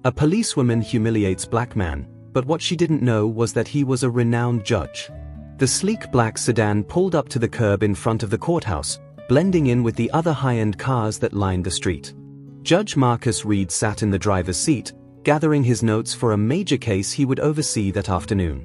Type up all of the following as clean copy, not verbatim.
A policewoman humiliates black man, but what she didn't know was that he was a renowned judge. The sleek black sedan pulled up to the curb in front of the courthouse, blending in with the other high-end cars that lined the street. Judge Marcus Reed sat in the driver's seat, gathering his notes for a major case he would oversee that afternoon.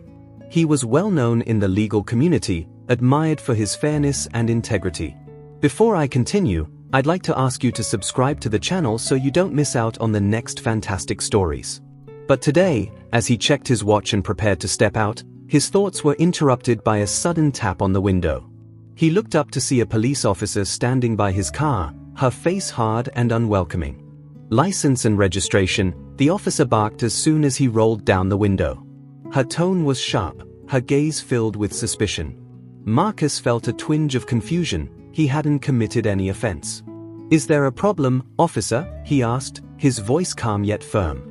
He was well known in the legal community, admired for his fairness and integrity. Before I continue, I'd like to ask you to subscribe to the channel so you don't miss out on the next fantastic stories. But today, as he checked his watch and prepared to step out, his thoughts were interrupted by a sudden tap on the window. He looked up to see a police officer standing by his car, her face hard and unwelcoming. "License and registration," the officer barked as soon as he rolled down the window. Her tone was sharp, her gaze filled with suspicion. Marcus felt a twinge of confusion. He hadn't committed any offense. "Is there a problem, officer?" he asked, his voice calm yet firm.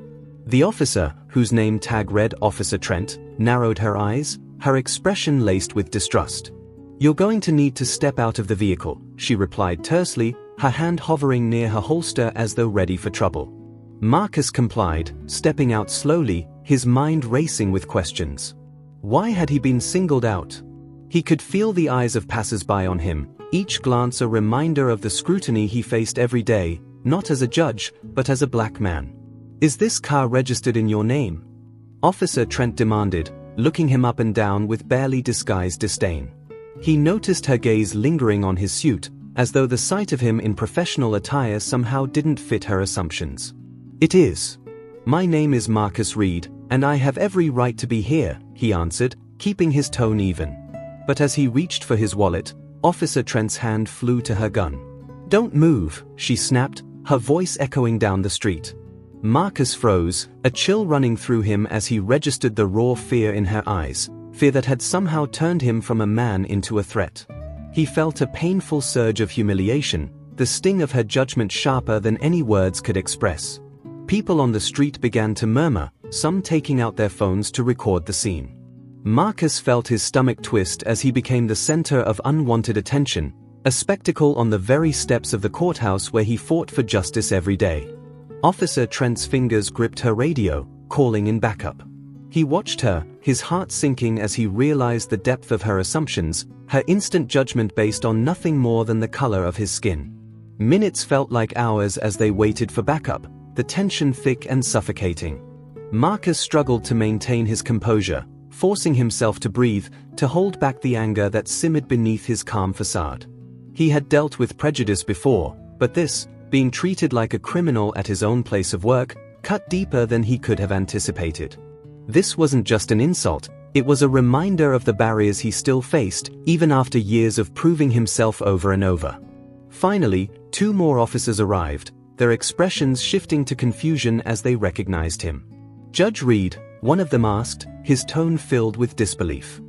The officer, whose name tag read Officer Trent, narrowed her eyes, her expression laced with distrust. "You're going to need to step out of the vehicle," she replied tersely, her hand hovering near her holster as though ready for trouble. Marcus complied, stepping out slowly, his mind racing with questions. Why had he been singled out? He could feel the eyes of passers-by on him, each glance a reminder of the scrutiny he faced every day, not as a judge, but as a black man. "Is this car registered in your name?" Officer Trent demanded, looking him up and down with barely disguised disdain. He noticed her gaze lingering on his suit, as though the sight of him in professional attire somehow didn't fit her assumptions. "It is. My name is Marcus Reed, and I have every right to be here," he answered, keeping his tone even. But as he reached for his wallet, Officer Trent's hand flew to her gun. "Don't move," she snapped, her voice echoing down the street. Marcus froze, a chill running through him as he registered the raw fear in her eyes, fear that had somehow turned him from a man into a threat. He felt a painful surge of humiliation, the sting of her judgment sharper than any words could express. People on the street began to murmur, some taking out their phones to record the scene. Marcus felt his stomach twist as he became the center of unwanted attention, a spectacle on the very steps of the courthouse where he fought for justice every day. Officer Trent's fingers gripped her radio, calling in backup. He watched her, his heart sinking as he realized the depth of her assumptions, her instant judgment based on nothing more than the color of his skin. Minutes felt like hours as they waited for backup, the tension thick and suffocating. Marcus struggled to maintain his composure, forcing himself to breathe, to hold back the anger that simmered beneath his calm facade. He had dealt with prejudice before, but this, being treated like a criminal at his own place of work, cut deeper than he could have anticipated. This wasn't just an insult, it was a reminder of the barriers he still faced, even after years of proving himself over and over. Finally, 2 more officers arrived, their expressions shifting to confusion as they recognized him. "Judge Reed," one of them asked, his tone filled with disbelief.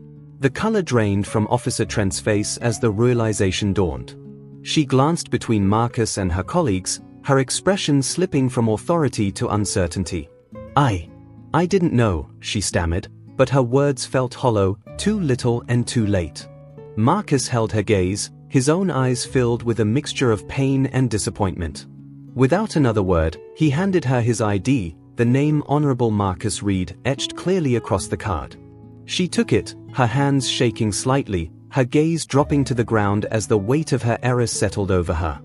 The color drained from Officer Trent's face as the realization dawned. She glanced between Marcus and her colleagues, her expression slipping from authority to uncertainty. I didn't know," she stammered, but her words felt hollow, too little and too late. Marcus held her gaze, his own eyes filled with a mixture of pain and disappointment. Without another word, he handed her his ID, the name Honorable Marcus Reed etched clearly across the card. She took it, her hands shaking slightly, her gaze dropping to the ground as the weight of her error settled over her.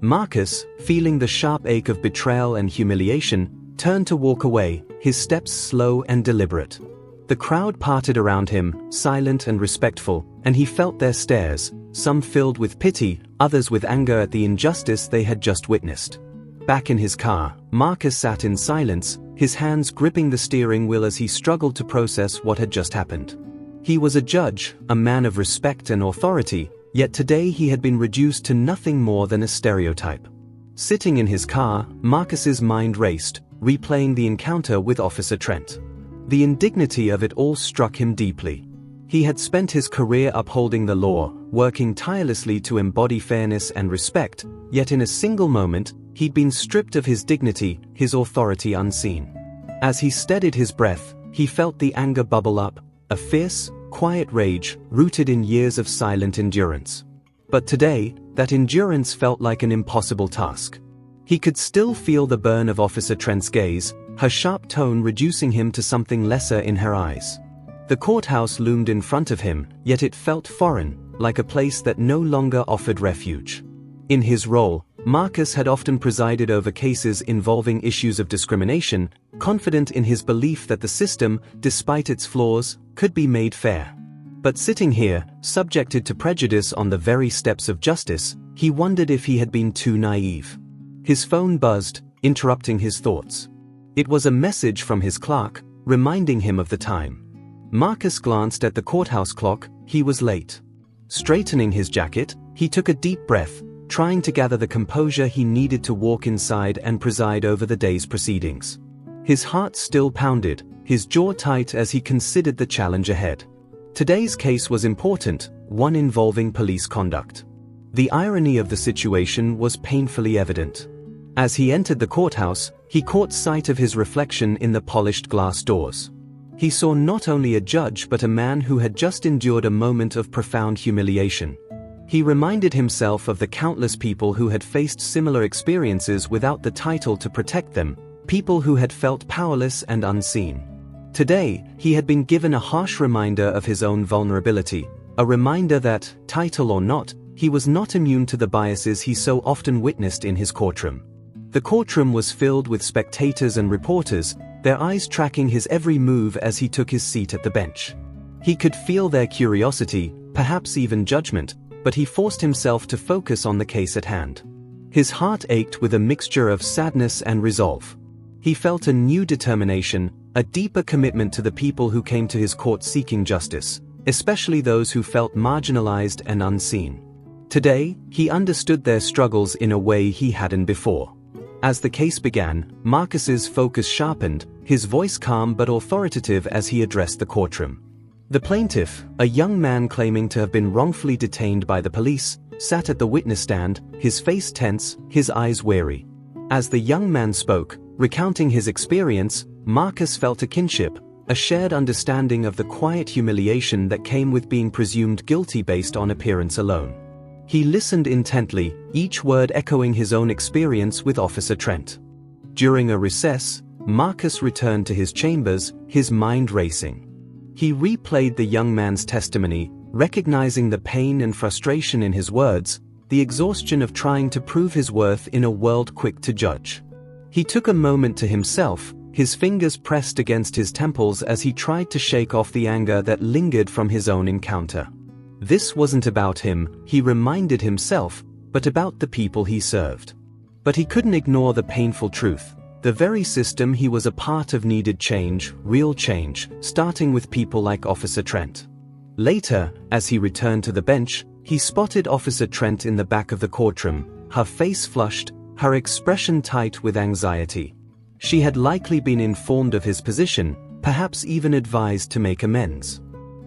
Marcus, feeling the sharp ache of betrayal and humiliation, turned to walk away, his steps slow and deliberate. The crowd parted around him, silent and respectful, and he felt their stares, some filled with pity, others with anger at the injustice they had just witnessed. Back in his car, Marcus sat in silence, his hands gripping the steering wheel as he struggled to process what had just happened. He was a judge, a man of respect and authority, yet today he had been reduced to nothing more than a stereotype. Sitting in his car, Marcus's mind raced, replaying the encounter with Officer Trent. The indignity of it all struck him deeply. He had spent his career upholding the law, working tirelessly to embody fairness and respect, yet in a single moment, he'd been stripped of his dignity, his authority unseen. As he steadied his breath, he felt the anger bubble up, a fierce, quiet rage rooted in years of silent endurance. But today, that endurance felt like an impossible task. He could still feel the burn of Officer Trent's gaze, her sharp tone reducing him to something lesser in her eyes. The courthouse loomed in front of him, yet it felt foreign, like a place that no longer offered refuge. In his role, Marcus had often presided over cases involving issues of discrimination, confident in his belief that the system, despite its flaws, could be made fair. But sitting here, subjected to prejudice on the very steps of justice, he wondered if he had been too naive. His phone buzzed, interrupting his thoughts. It was a message from his clerk, reminding him of the time. Marcus glanced at the courthouse clock. He was late. Straightening his jacket, he took a deep breath, trying to gather the composure he needed to walk inside and preside over the day's proceedings. His heart still pounded, his jaw tight as he considered the challenge ahead. Today's case was important, one involving police conduct. The irony of the situation was painfully evident. As he entered the courthouse, he caught sight of his reflection in the polished glass doors. He saw not only a judge but a man who had just endured a moment of profound humiliation. He reminded himself of the countless people who had faced similar experiences without the title to protect them, people who had felt powerless and unseen. Today, he had been given a harsh reminder of his own vulnerability, a reminder that, title or not, he was not immune to the biases he so often witnessed in his courtroom. The courtroom was filled with spectators and reporters, their eyes tracking his every move as he took his seat at the bench. He could feel their curiosity, perhaps even judgment, but he forced himself to focus on the case at hand. His heart ached with a mixture of sadness and resolve. He felt a new determination, a deeper commitment to the people who came to his court seeking justice, especially those who felt marginalized and unseen. Today, he understood their struggles in a way he hadn't before. As the case began, Marcus's focus sharpened, his voice calm but authoritative as he addressed the courtroom. The plaintiff, a young man claiming to have been wrongfully detained by the police, sat at the witness stand, his face tense, his eyes wary. As the young man spoke, recounting his experience, Marcus felt a kinship, a shared understanding of the quiet humiliation that came with being presumed guilty based on appearance alone. He listened intently, each word echoing his own experience with Officer Trent. During a recess, Marcus returned to his chambers, his mind racing. He replayed the young man's testimony, recognizing the pain and frustration in his words, the exhaustion of trying to prove his worth in a world quick to judge. He took a moment to himself, his fingers pressed against his temples as he tried to shake off the anger that lingered from his own encounter. This wasn't about him, he reminded himself, but about the people he served. But he couldn't ignore the painful truth. The very system he was a part of needed change, real change, starting with people like Officer Trent. Later, as he returned to the bench, he spotted Officer Trent in the back of the courtroom, her face flushed, her expression tight with anxiety. She had likely been informed of his position, perhaps even advised to make amends.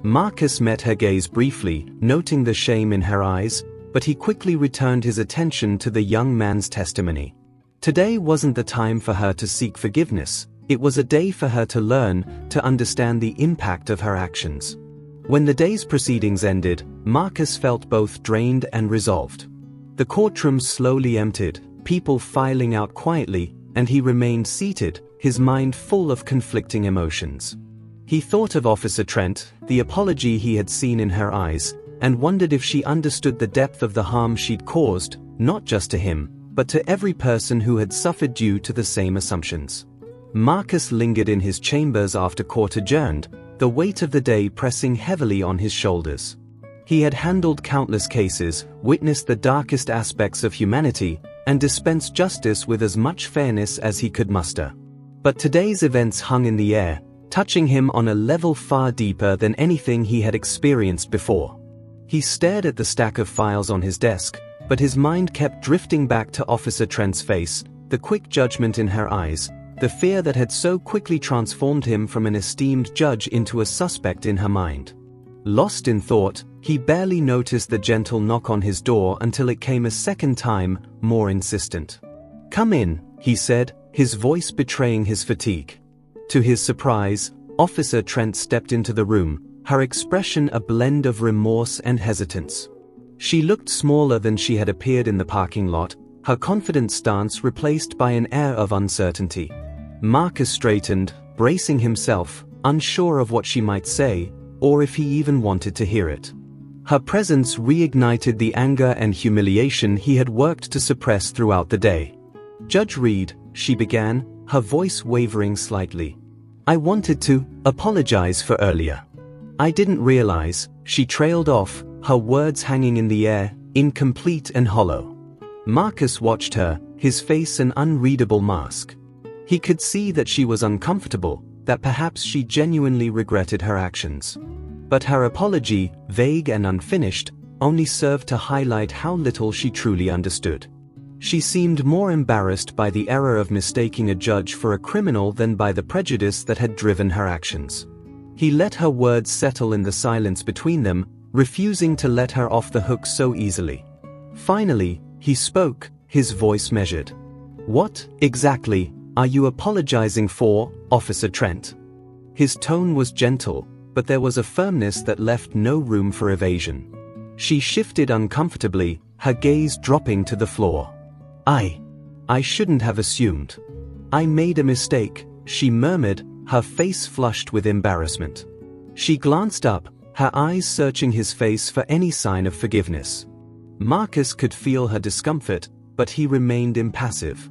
Marcus met her gaze briefly, noting the shame in her eyes, but he quickly returned his attention to the young man's testimony. Today wasn't the time for her to seek forgiveness, it was a day for her to learn, to understand the impact of her actions. When the day's proceedings ended, Marcus felt both drained and resolved. The courtroom slowly emptied, people filing out quietly, and he remained seated, his mind full of conflicting emotions. He thought of Officer Trent, the apology he had seen in her eyes, and wondered if she understood the depth of the harm she'd caused, not just to him, but to every person who had suffered due to the same assumptions. Marcus lingered in his chambers after court adjourned, the weight of the day pressing heavily on his shoulders. He had handled countless cases, witnessed the darkest aspects of humanity, and dispensed justice with as much fairness as he could muster. But today's events hung in the air, touching him on a level far deeper than anything he had experienced before. He stared at the stack of files on his desk, but his mind kept drifting back to Officer Trent's face, the quick judgment in her eyes, the fear that had so quickly transformed him from an esteemed judge into a suspect in her mind. Lost in thought, he barely noticed the gentle knock on his door until it came a second time, more insistent. "Come in," he said, his voice betraying his fatigue. To his surprise, Officer Trent stepped into the room, her expression a blend of remorse and hesitance. She looked smaller than she had appeared in the parking lot, her confident stance replaced by an air of uncertainty. Marcus straightened, bracing himself, unsure of what she might say, or if he even wanted to hear it. Her presence reignited the anger and humiliation he had worked to suppress throughout the day. "Judge Reed," she began, her voice wavering slightly. "I wanted to apologize for earlier. I didn't realize," she trailed off, her words hanging in the air, incomplete and hollow. Marcus watched her, his face an unreadable mask. He could see that she was uncomfortable, that perhaps she genuinely regretted her actions. But her apology, vague and unfinished, only served to highlight how little she truly understood. She seemed more embarrassed by the error of mistaking a judge for a criminal than by the prejudice that had driven her actions. He let her words settle in the silence between them, refusing to let her off the hook so easily. Finally, he spoke, his voice measured. "What, exactly, are you apologizing for, Officer Trent?" His tone was gentle, but there was a firmness that left no room for evasion. She shifted uncomfortably, her gaze dropping to the floor. I shouldn't have assumed. I made a mistake," she murmured, her face flushed with embarrassment. She glanced up, her eyes searching his face for any sign of forgiveness. Marcus could feel her discomfort, but he remained impassive.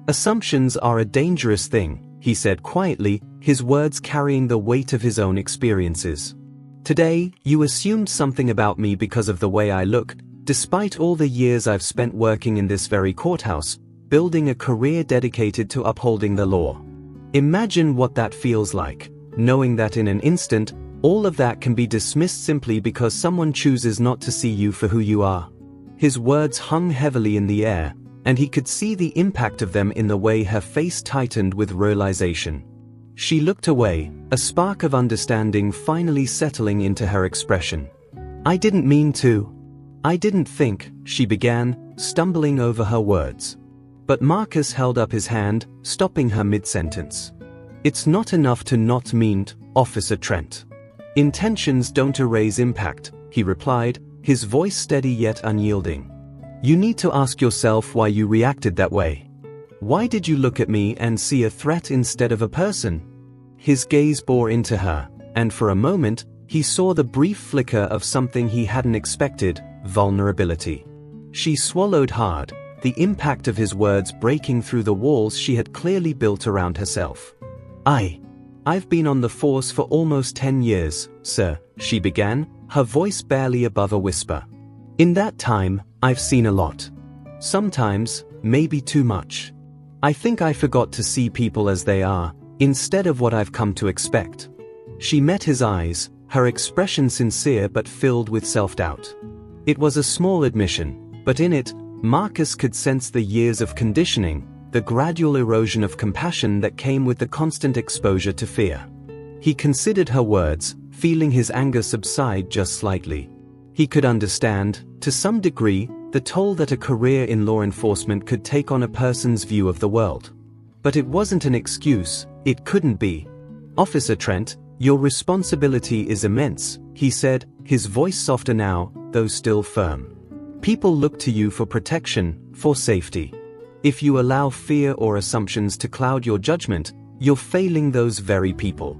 "Assumptions are a dangerous thing," he said quietly, his words carrying the weight of his own experiences. "Today, you assumed something about me because of the way I look, despite all the years I've spent working in this very courthouse, building a career dedicated to upholding the law. Imagine what that feels like, knowing that in an instant, all of that can be dismissed simply because someone chooses not to see you for who you are." His words hung heavily in the air, and he could see the impact of them in the way her face tightened with realization. She looked away, a spark of understanding finally settling into her expression. "I didn't mean to. I didn't think," she began, stumbling over her words. But Marcus held up his hand, stopping her mid-sentence. "It's not enough to not mean, Officer Trent. Intentions don't erase impact," he replied, his voice steady yet unyielding. "You need to ask yourself why you reacted that way. Why did you look at me and see a threat instead of a person?" His gaze bore into her, and for a moment, he saw the brief flicker of something he hadn't expected: vulnerability. She swallowed hard, the impact of his words breaking through the walls she had clearly built around herself. I've been on the force for almost 10 years, sir," she began, her voice barely above a whisper. "In that time, I've seen a lot. Sometimes, maybe too much. I think I forgot to see people as they are, instead of what I've come to expect." She met his eyes, her expression sincere but filled with self-doubt. It was a small admission, but in it, Marcus could sense the years of conditioning, the gradual erosion of compassion that came with the constant exposure to fear. He considered her words, feeling his anger subside just slightly. He could understand, to some degree, the toll that a career in law enforcement could take on a person's view of the world. But it wasn't an excuse, it couldn't be. "Officer Trent, your responsibility is immense," he said, his voice softer now, though still firm. "People look to you for protection, for safety. If you allow fear or assumptions to cloud your judgment, you're failing those very people.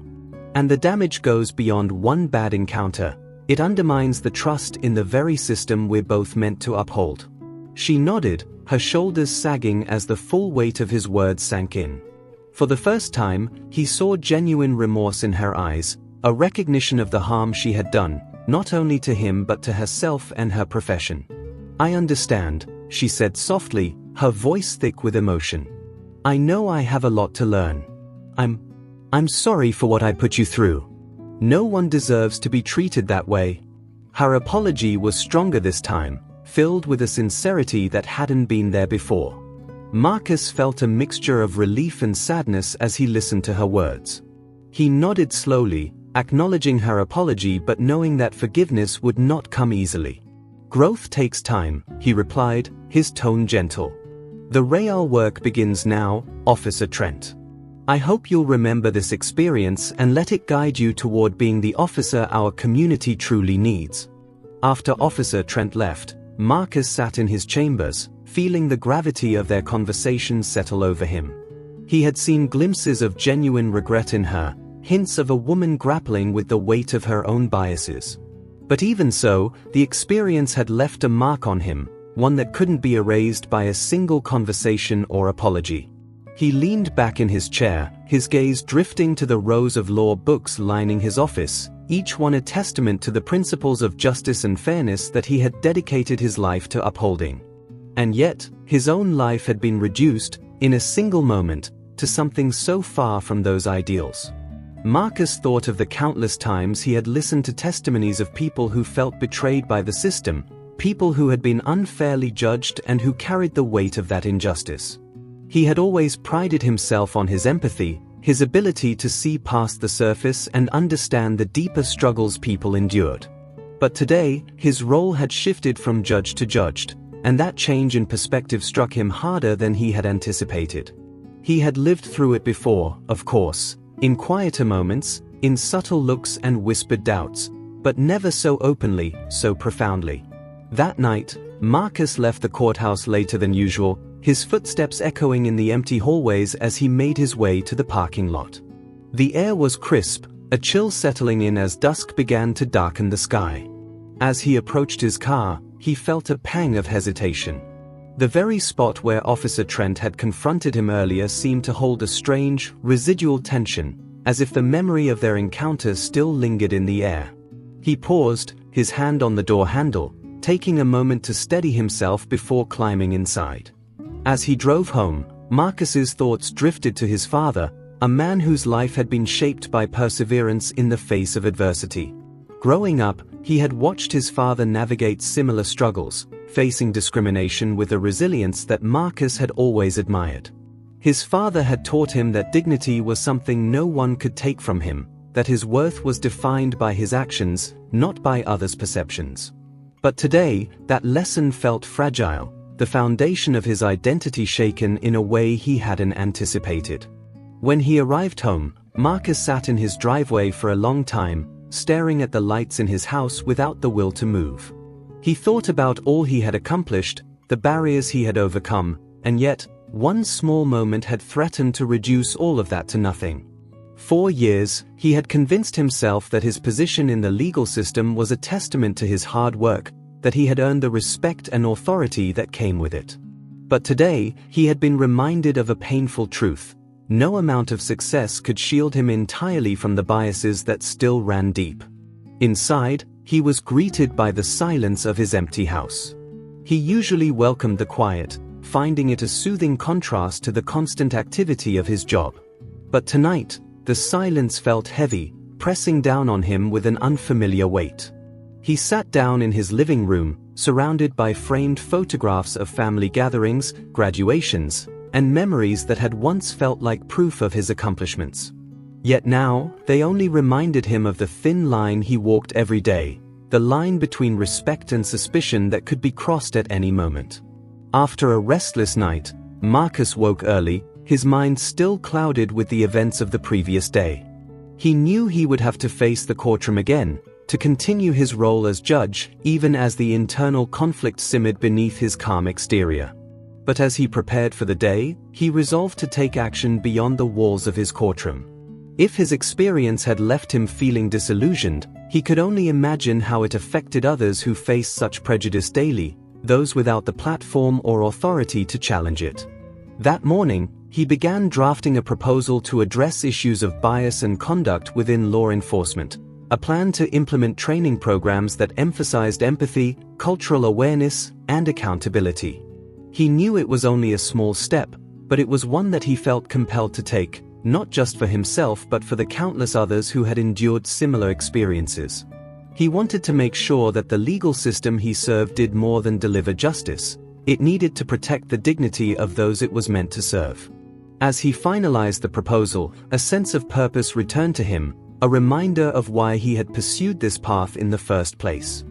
And the damage goes beyond one bad encounter. It undermines the trust in the very system we're both meant to uphold." She nodded, her shoulders sagging as the full weight of his words sank in. For the first time, he saw genuine remorse in her eyes, a recognition of the harm she had done, not only to him but to herself and her profession. "I understand," she said softly, her voice thick with emotion. "I know I have a lot to learn. I'm sorry for what I put you through. No one deserves to be treated that way." Her apology was stronger this time, filled with a sincerity that hadn't been there before. Marcus felt a mixture of relief and sadness as he listened to her words. He nodded slowly, acknowledging her apology but knowing that forgiveness would not come easily. "Growth takes time," he replied, his tone gentle. "The real work begins now, Officer Trent. I hope you'll remember this experience and let it guide you toward being the officer our community truly needs." After Officer Trent left, Marcus sat in his chambers, feeling the gravity of their conversation settle over him. He had seen glimpses of genuine regret in her, hints of a woman grappling with the weight of her own biases. But even so, the experience had left a mark on him, one that couldn't be erased by a single conversation or apology. He leaned back in his chair, his gaze drifting to the rows of law books lining his office, each one a testament to the principles of justice and fairness that he had dedicated his life to upholding. And yet, his own life had been reduced, in a single moment, to something so far from those ideals. Marcus thought of the countless times he had listened to testimonies of people who felt betrayed by the system, people who had been unfairly judged and who carried the weight of that injustice. He had always prided himself on his empathy, his ability to see past the surface and understand the deeper struggles people endured. But today, his role had shifted from judge to judged, and that change in perspective struck him harder than he had anticipated. He had lived through it before, of course, in quieter moments, in subtle looks and whispered doubts, but never so openly, so profoundly. That night, Marcus left the courthouse later than usual, his footsteps echoing in the empty hallways as he made his way to the parking lot. The air was crisp, a chill settling in as dusk began to darken the sky. As he approached his car, he felt a pang of hesitation. The very spot where Officer Trent had confronted him earlier seemed to hold a strange, residual tension, as if the memory of their encounter still lingered in the air. He paused, his hand on the door handle, taking a moment to steady himself before climbing inside. As he drove home, Marcus's thoughts drifted to his father, a man whose life had been shaped by perseverance in the face of adversity. Growing up, he had watched his father navigate similar struggles, facing discrimination with a resilience that Marcus had always admired. His father had taught him that dignity was something no one could take from him, that his worth was defined by his actions, not by others' perceptions. But today, that lesson felt fragile, the foundation of his identity shaken in a way he hadn't anticipated. When he arrived home, Marcus sat in his driveway for a long time, staring at the lights in his house without the will to move. He thought about all he had accomplished, the barriers he had overcome, and yet, one small moment had threatened to reduce all of that to nothing. 4 years, he had convinced himself that his position in the legal system was a testament to his hard work, that he had earned the respect and authority that came with it. But today, he had been reminded of a painful truth. No amount of success could shield him entirely from the biases that still ran deep. Inside, he was greeted by the silence of his empty house. He usually welcomed the quiet, finding it a soothing contrast to the constant activity of his job. But tonight, the silence felt heavy, pressing down on him with an unfamiliar weight. He sat down in his living room, surrounded by framed photographs of family gatherings, graduations, and memories that had once felt like proof of his accomplishments. Yet now, they only reminded him of the thin line he walked every day, the line between respect and suspicion that could be crossed at any moment. After a restless night, Marcus woke early, his mind still clouded with the events of the previous day. He knew he would have to face the courtroom again, to continue his role as judge, even as the internal conflict simmered beneath his calm exterior. But as he prepared for the day, he resolved to take action beyond the walls of his courtroom. If his experience had left him feeling disillusioned, he could only imagine how it affected others who face such prejudice daily, those without the platform or authority to challenge it. That morning, he began drafting a proposal to address issues of bias and conduct within law enforcement, a plan to implement training programs that emphasized empathy, cultural awareness, and accountability. He knew it was only a small step, but it was one that he felt compelled to take, not just for himself but for the countless others who had endured similar experiences. He wanted to make sure that the legal system he served did more than deliver justice. It needed to protect the dignity of those it was meant to serve. As he finalized the proposal, a sense of purpose returned to him, a reminder of why he had pursued this path in the first place.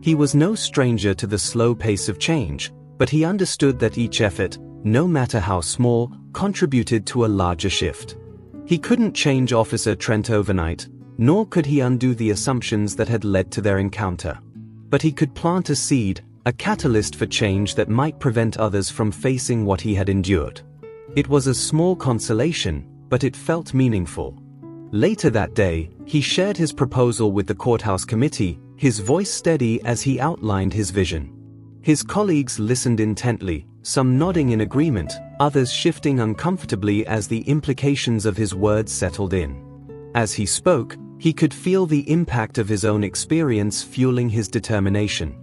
He was no stranger to the slow pace of change, but he understood that each effort, no matter how small, contributed to a larger shift. He couldn't change Officer Trent overnight, nor could he undo the assumptions that had led to their encounter. But he could plant a seed, a catalyst for change that might prevent others from facing what he had endured. It was a small consolation, but it felt meaningful. Later that day, he shared his proposal with the courthouse committee, his voice steady as he outlined his vision. His colleagues listened intently, some nodding in agreement, others shifting uncomfortably as the implications of his words settled in. As he spoke, he could feel the impact of his own experience fueling his determination.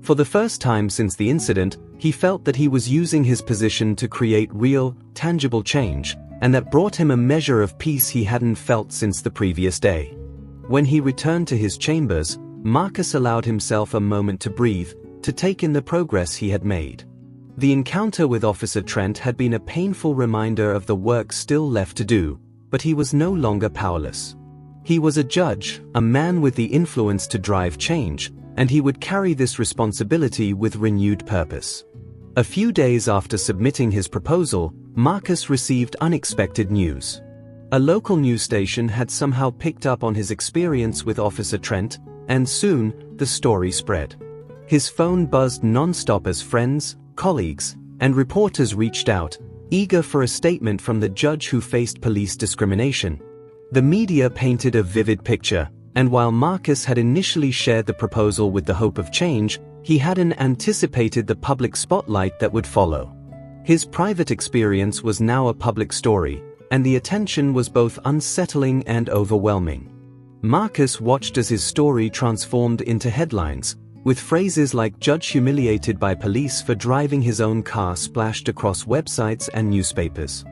For the first time since the incident, he felt that he was using his position to create real, tangible change, and that brought him a measure of peace he hadn't felt since the previous day. When he returned to his chambers, Marcus allowed himself a moment to breathe, to take in the progress he had made. The encounter with Officer Trent had been a painful reminder of the work still left to do, but he was no longer powerless. He was a judge, a man with the influence to drive change, and he would carry this responsibility with renewed purpose. A few days after submitting his proposal, Marcus received unexpected news. A local news station had somehow picked up on his experience with Officer Trent, and soon, the story spread. His phone buzzed non-stop as friends, colleagues, and reporters reached out, eager for a statement from the judge who faced police discrimination. The media painted a vivid picture, and while Marcus had initially shared the proposal with the hope of change, he hadn't anticipated the public spotlight that would follow. His private experience was now a public story, and the attention was both unsettling and overwhelming. Marcus watched as his story transformed into headlines, with phrases like "judge humiliated by police for driving his own car" splashed across websites and newspapers.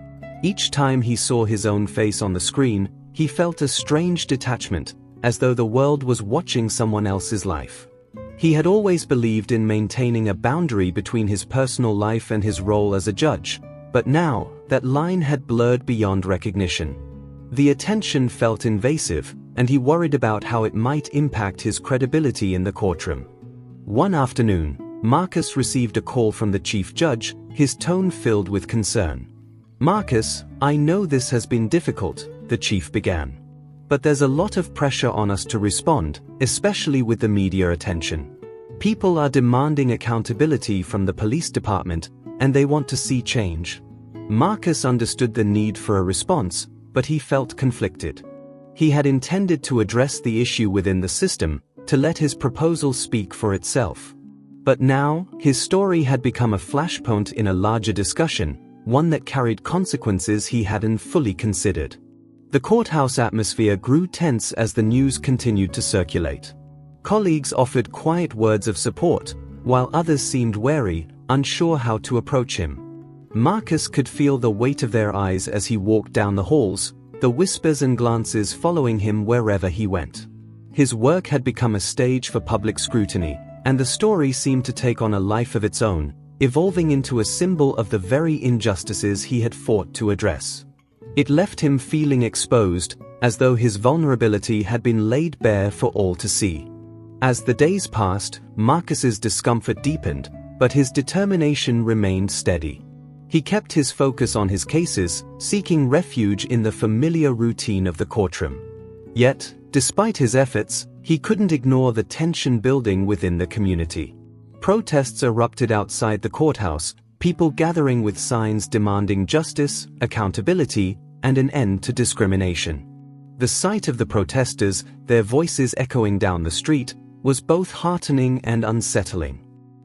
Each time he saw his own face on the screen, he felt a strange detachment, as though the world was watching someone else's life. He had always believed in maintaining a boundary between his personal life and his role as a judge, but now, that line had blurred beyond recognition. The attention felt invasive, and he worried about how it might impact his credibility in the courtroom. One afternoon, Marcus received a call from the chief judge, his tone filled with concern. "Marcus, I know this has been difficult," the chief began. "But there's a lot of pressure on us to respond, especially with the media attention. People are demanding accountability from the police department, and they want to see change." Marcus understood the need for a response, but he felt conflicted. He had intended to address the issue within the system, to let his proposal speak for itself. But now, his story had become a flashpoint in a larger discussion, one that carried consequences he hadn't fully considered. The courthouse atmosphere grew tense as the news continued to circulate. Colleagues offered quiet words of support, while others seemed wary, unsure how to approach him. Marcus could feel the weight of their eyes as he walked down the halls, the whispers and glances following him wherever he went. His work had become a stage for public scrutiny, and the story seemed to take on a life of its own, evolving into a symbol of the very injustices he had fought to address. It left him feeling exposed, as though his vulnerability had been laid bare for all to see. As the days passed, Marcus's discomfort deepened, but his determination remained steady. He kept his focus on his cases, seeking refuge in the familiar routine of the courtroom. Yet, despite his efforts, he couldn't ignore the tension building within the community. Protests erupted outside the courthouse, people gathering with signs demanding justice, accountability, and an end to discrimination. The sight of the protesters, their voices echoing down the street, was both heartening and unsettling.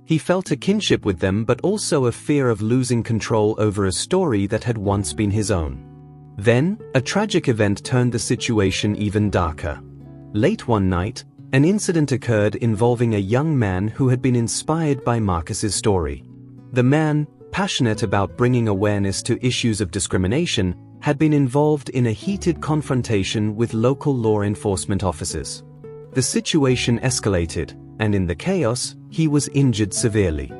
He felt a kinship with them, but also a fear of losing control over a story that had once been his own. Then, a tragic event turned the situation even darker. Late one night, an incident occurred involving a young man who had been inspired by Marcus's story. The man, passionate about bringing awareness to issues of discrimination, had been involved in a heated confrontation with local law enforcement officers. The situation escalated, and in the chaos, he was injured severely.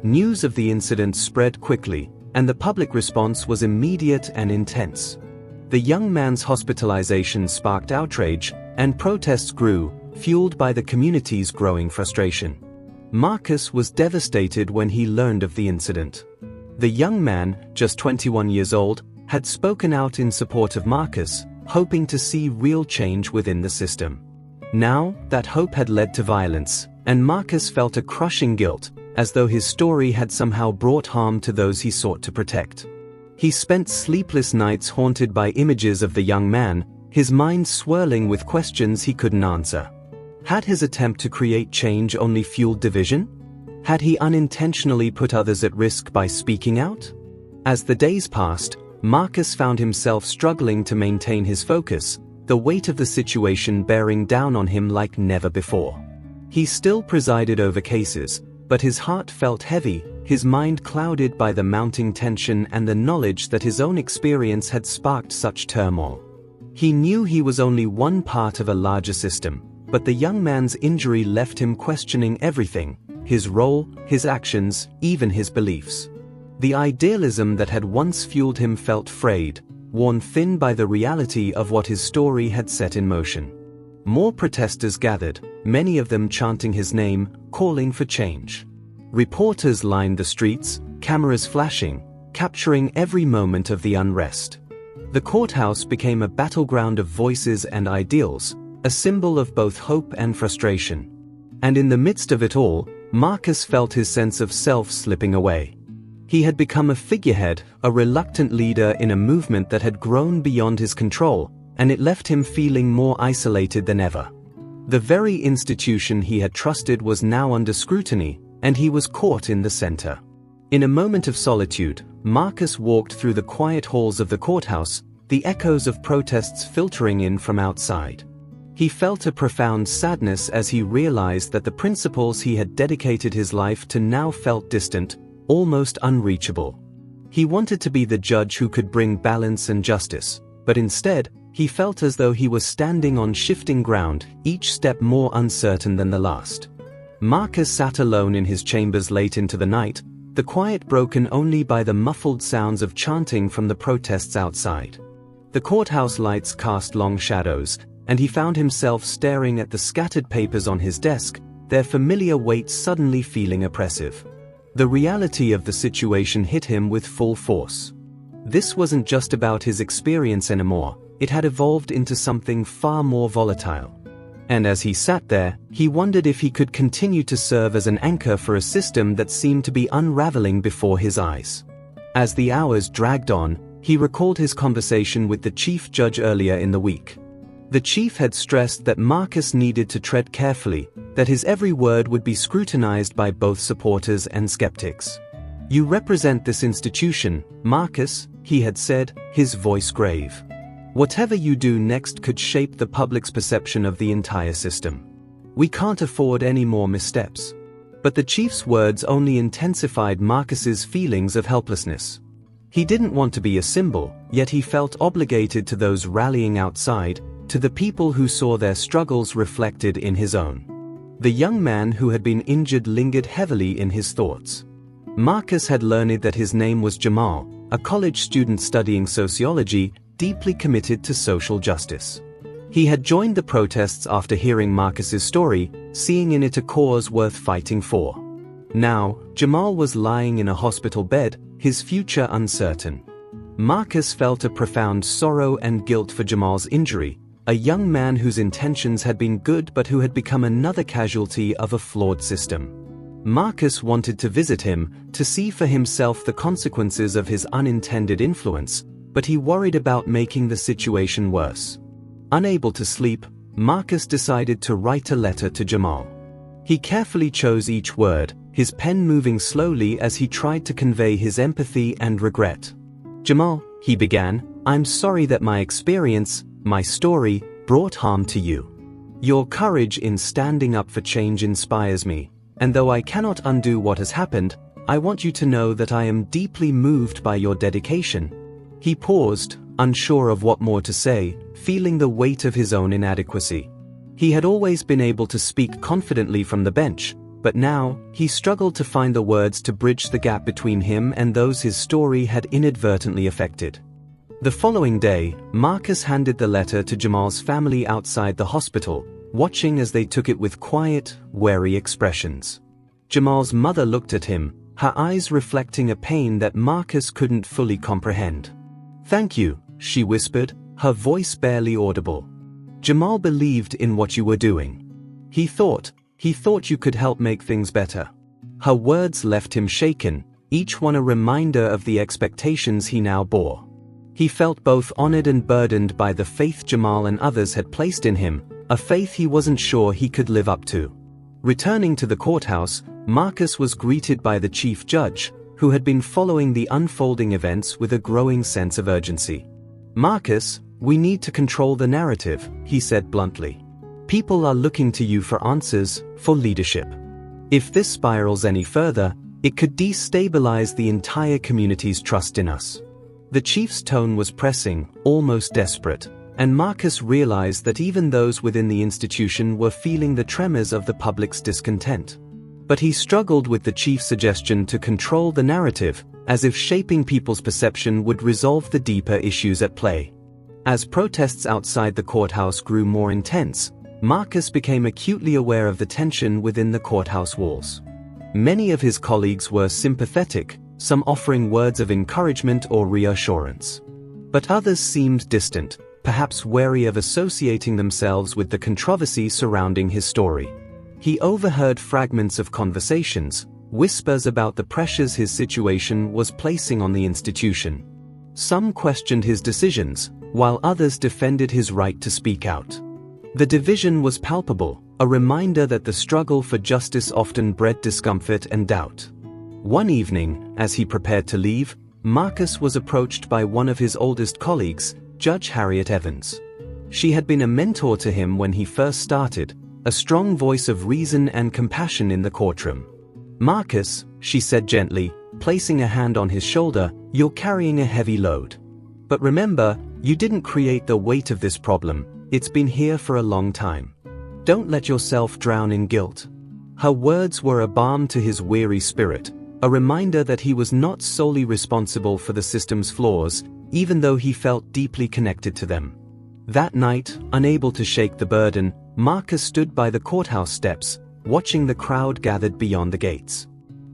News of the incident spread quickly, and the public response was immediate and intense. The young man's hospitalization sparked outrage, and protests grew, fueled by the community's growing frustration. Marcus was devastated when he learned of the incident. The young man, just 21 years old, had spoken out in support of Marcus, hoping to see real change within the system. Now, that hope had led to violence, and Marcus felt a crushing guilt, as though his story had somehow brought harm to those he sought to protect. He spent sleepless nights haunted by images of the young man, his mind swirling with questions he couldn't answer. Had his attempt to create change only fueled division? Had he unintentionally put others at risk by speaking out? As the days passed, Marcus found himself struggling to maintain his focus, the weight of the situation bearing down on him like never before. He still presided over cases, but his heart felt heavy, his mind clouded by the mounting tension and the knowledge that his own experience had sparked such turmoil. He knew he was only one part of a larger system, but the young man's injury left him questioning everything: his role, his actions, even his beliefs. The idealism that had once fueled him felt frayed, worn thin by the reality of what his story had set in motion. More protesters gathered, many of them chanting his name, calling for change. Reporters lined the streets, cameras flashing, capturing every moment of the unrest. The courthouse became a battleground of voices and ideals, a symbol of both hope and frustration. And in the midst of it all, Marcus felt his sense of self slipping away. He had become a figurehead, a reluctant leader in a movement that had grown beyond his control, and it left him feeling more isolated than ever. The very institution he had trusted was now under scrutiny, and he was caught in the center. In a moment of solitude, Marcus walked through the quiet halls of the courthouse, the echoes of protests filtering in from outside. He felt a profound sadness as he realized that the principles he had dedicated his life to now felt distant, almost unreachable. He wanted to be the judge who could bring balance and justice, but instead, he felt as though he was standing on shifting ground, each step more uncertain than the last. Marcus sat alone in his chambers late into the night, the quiet broken only by the muffled sounds of chanting from the protests outside. The courthouse lights cast long shadows, and he found himself staring at the scattered papers on his desk, their familiar weight suddenly feeling oppressive. The reality of the situation hit him with full force. This wasn't just about his experience anymore, it had evolved into something far more volatile. And as he sat there, he wondered if he could continue to serve as an anchor for a system that seemed to be unraveling before his eyes. As the hours dragged on, he recalled his conversation with the chief judge earlier in the week. The chief had stressed that Marcus needed to tread carefully, that his every word would be scrutinized by both supporters and skeptics. "You represent this institution, Marcus," he had said, his voice grave. "Whatever you do next could shape the public's perception of the entire system. We can't afford any more missteps." But the chief's words only intensified Marcus's feelings of helplessness. He didn't want to be a symbol, yet he felt obligated to those rallying outside, to the people who saw their struggles reflected in his own. The young man who had been injured lingered heavily in his thoughts. Marcus had learned that his name was Jamal, a college student studying sociology, deeply committed to social justice. He had joined the protests after hearing Marcus's story, seeing in it a cause worth fighting for. Now, Jamal was lying in a hospital bed, his future uncertain. Marcus felt a profound sorrow and guilt for Jamal's injury, a young man whose intentions had been good but who had become another casualty of a flawed system. Marcus wanted to visit him, to see for himself the consequences of his unintended influence, but he worried about making the situation worse. Unable to sleep, Marcus decided to write a letter to Jamal. He carefully chose each word, his pen moving slowly as he tried to convey his empathy and regret. "Jamal," he began, "I'm sorry that my experience, my story, brought harm to you. Your courage in standing up for change inspires me, and though I cannot undo what has happened, I want you to know that I am deeply moved by your dedication." He paused, unsure of what more to say, feeling the weight of his own inadequacy. He had always been able to speak confidently from the bench, but now, he struggled to find the words to bridge the gap between him and those his story had inadvertently affected. The following day, Marcus handed the letter to Jamal's family outside the hospital, watching as they took it with quiet, wary expressions. Jamal's mother looked at him, her eyes reflecting a pain that Marcus couldn't fully comprehend. "Thank you," she whispered, her voice barely audible. "Jamal believed in what you were doing. He thought you could help make things better." Her words left him shaken, each one a reminder of the expectations he now bore. He felt both honored and burdened by the faith Jamal and others had placed in him, a faith he wasn't sure he could live up to. Returning to the courthouse, Marcus was greeted by the chief judge, who had been following the unfolding events with a growing sense of urgency. "Marcus, we need to control the narrative," he said bluntly. "People are looking to you for answers, for leadership. If this spirals any further, it could destabilize the entire community's trust in us." The chief's tone was pressing, almost desperate, and Marcus realized that even those within the institution were feeling the tremors of the public's discontent. But he struggled with the chief's suggestion to control the narrative, as if shaping people's perception would resolve the deeper issues at play. As protests outside the courthouse grew more intense, Marcus became acutely aware of the tension within the courthouse walls. Many of his colleagues were sympathetic, some offering words of encouragement or reassurance. But others seemed distant, perhaps wary of associating themselves with the controversy surrounding his story. He overheard fragments of conversations, whispers about the pressures his situation was placing on the institution. Some questioned his decisions, while others defended his right to speak out. The division was palpable, a reminder that the struggle for justice often bred discomfort and doubt. One evening, as he prepared to leave, Marcus was approached by one of his oldest colleagues, Judge Harriet Evans. She had been a mentor to him when he first started, a strong voice of reason and compassion in the courtroom. "Marcus," she said gently, placing a hand on his shoulder, "you're carrying a heavy load. But remember, you didn't create the weight of this problem, it's been here for a long time. Don't let yourself drown in guilt." Her words were a balm to his weary spirit, a reminder that he was not solely responsible for the system's flaws, even though he felt deeply connected to them. That night, unable to shake the burden, Marcus stood by the courthouse steps, watching the crowd gathered beyond the gates.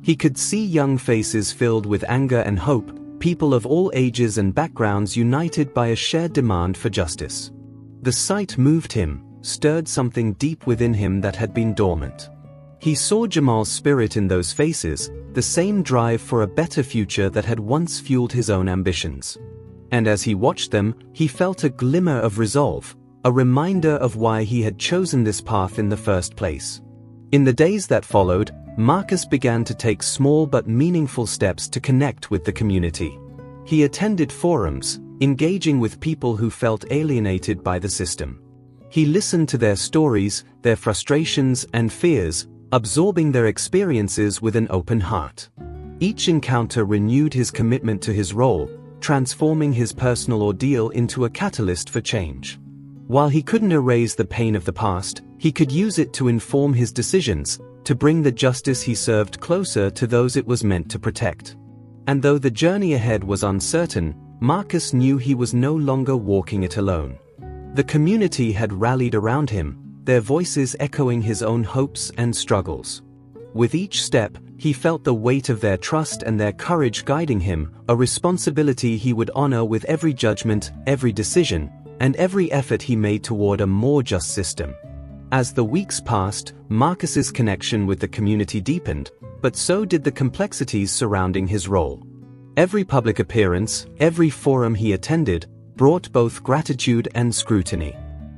He could see young faces filled with anger and hope, people of all ages and backgrounds united by a shared demand for justice. The sight moved him, stirred something deep within him that had been dormant. He saw Jamal's spirit in those faces, the same drive for a better future that had once fueled his own ambitions. And as he watched them, he felt a glimmer of resolve, a reminder of why he had chosen this path in the first place. In the days that followed, Marcus began to take small but meaningful steps to connect with the community. He attended forums, engaging with people who felt alienated by the system. He listened to their stories, their frustrations and fears, absorbing their experiences with an open heart. Each encounter renewed his commitment to his role, transforming his personal ordeal into a catalyst for change. While he couldn't erase the pain of the past, he could use it to inform his decisions, to bring the justice he served closer to those it was meant to protect. And though the journey ahead was uncertain, Marcus knew he was no longer walking it alone. The community had rallied around him, their voices echoing his own hopes and struggles. With each step, he felt the weight of their trust and their courage guiding him, a responsibility he would honor with every judgment, every decision, and every effort he made toward a more just system. As the weeks passed, Marcus's connection with the community deepened, but so did the complexities surrounding his role. Every public appearance, every forum he attended, brought both gratitude and scrutiny.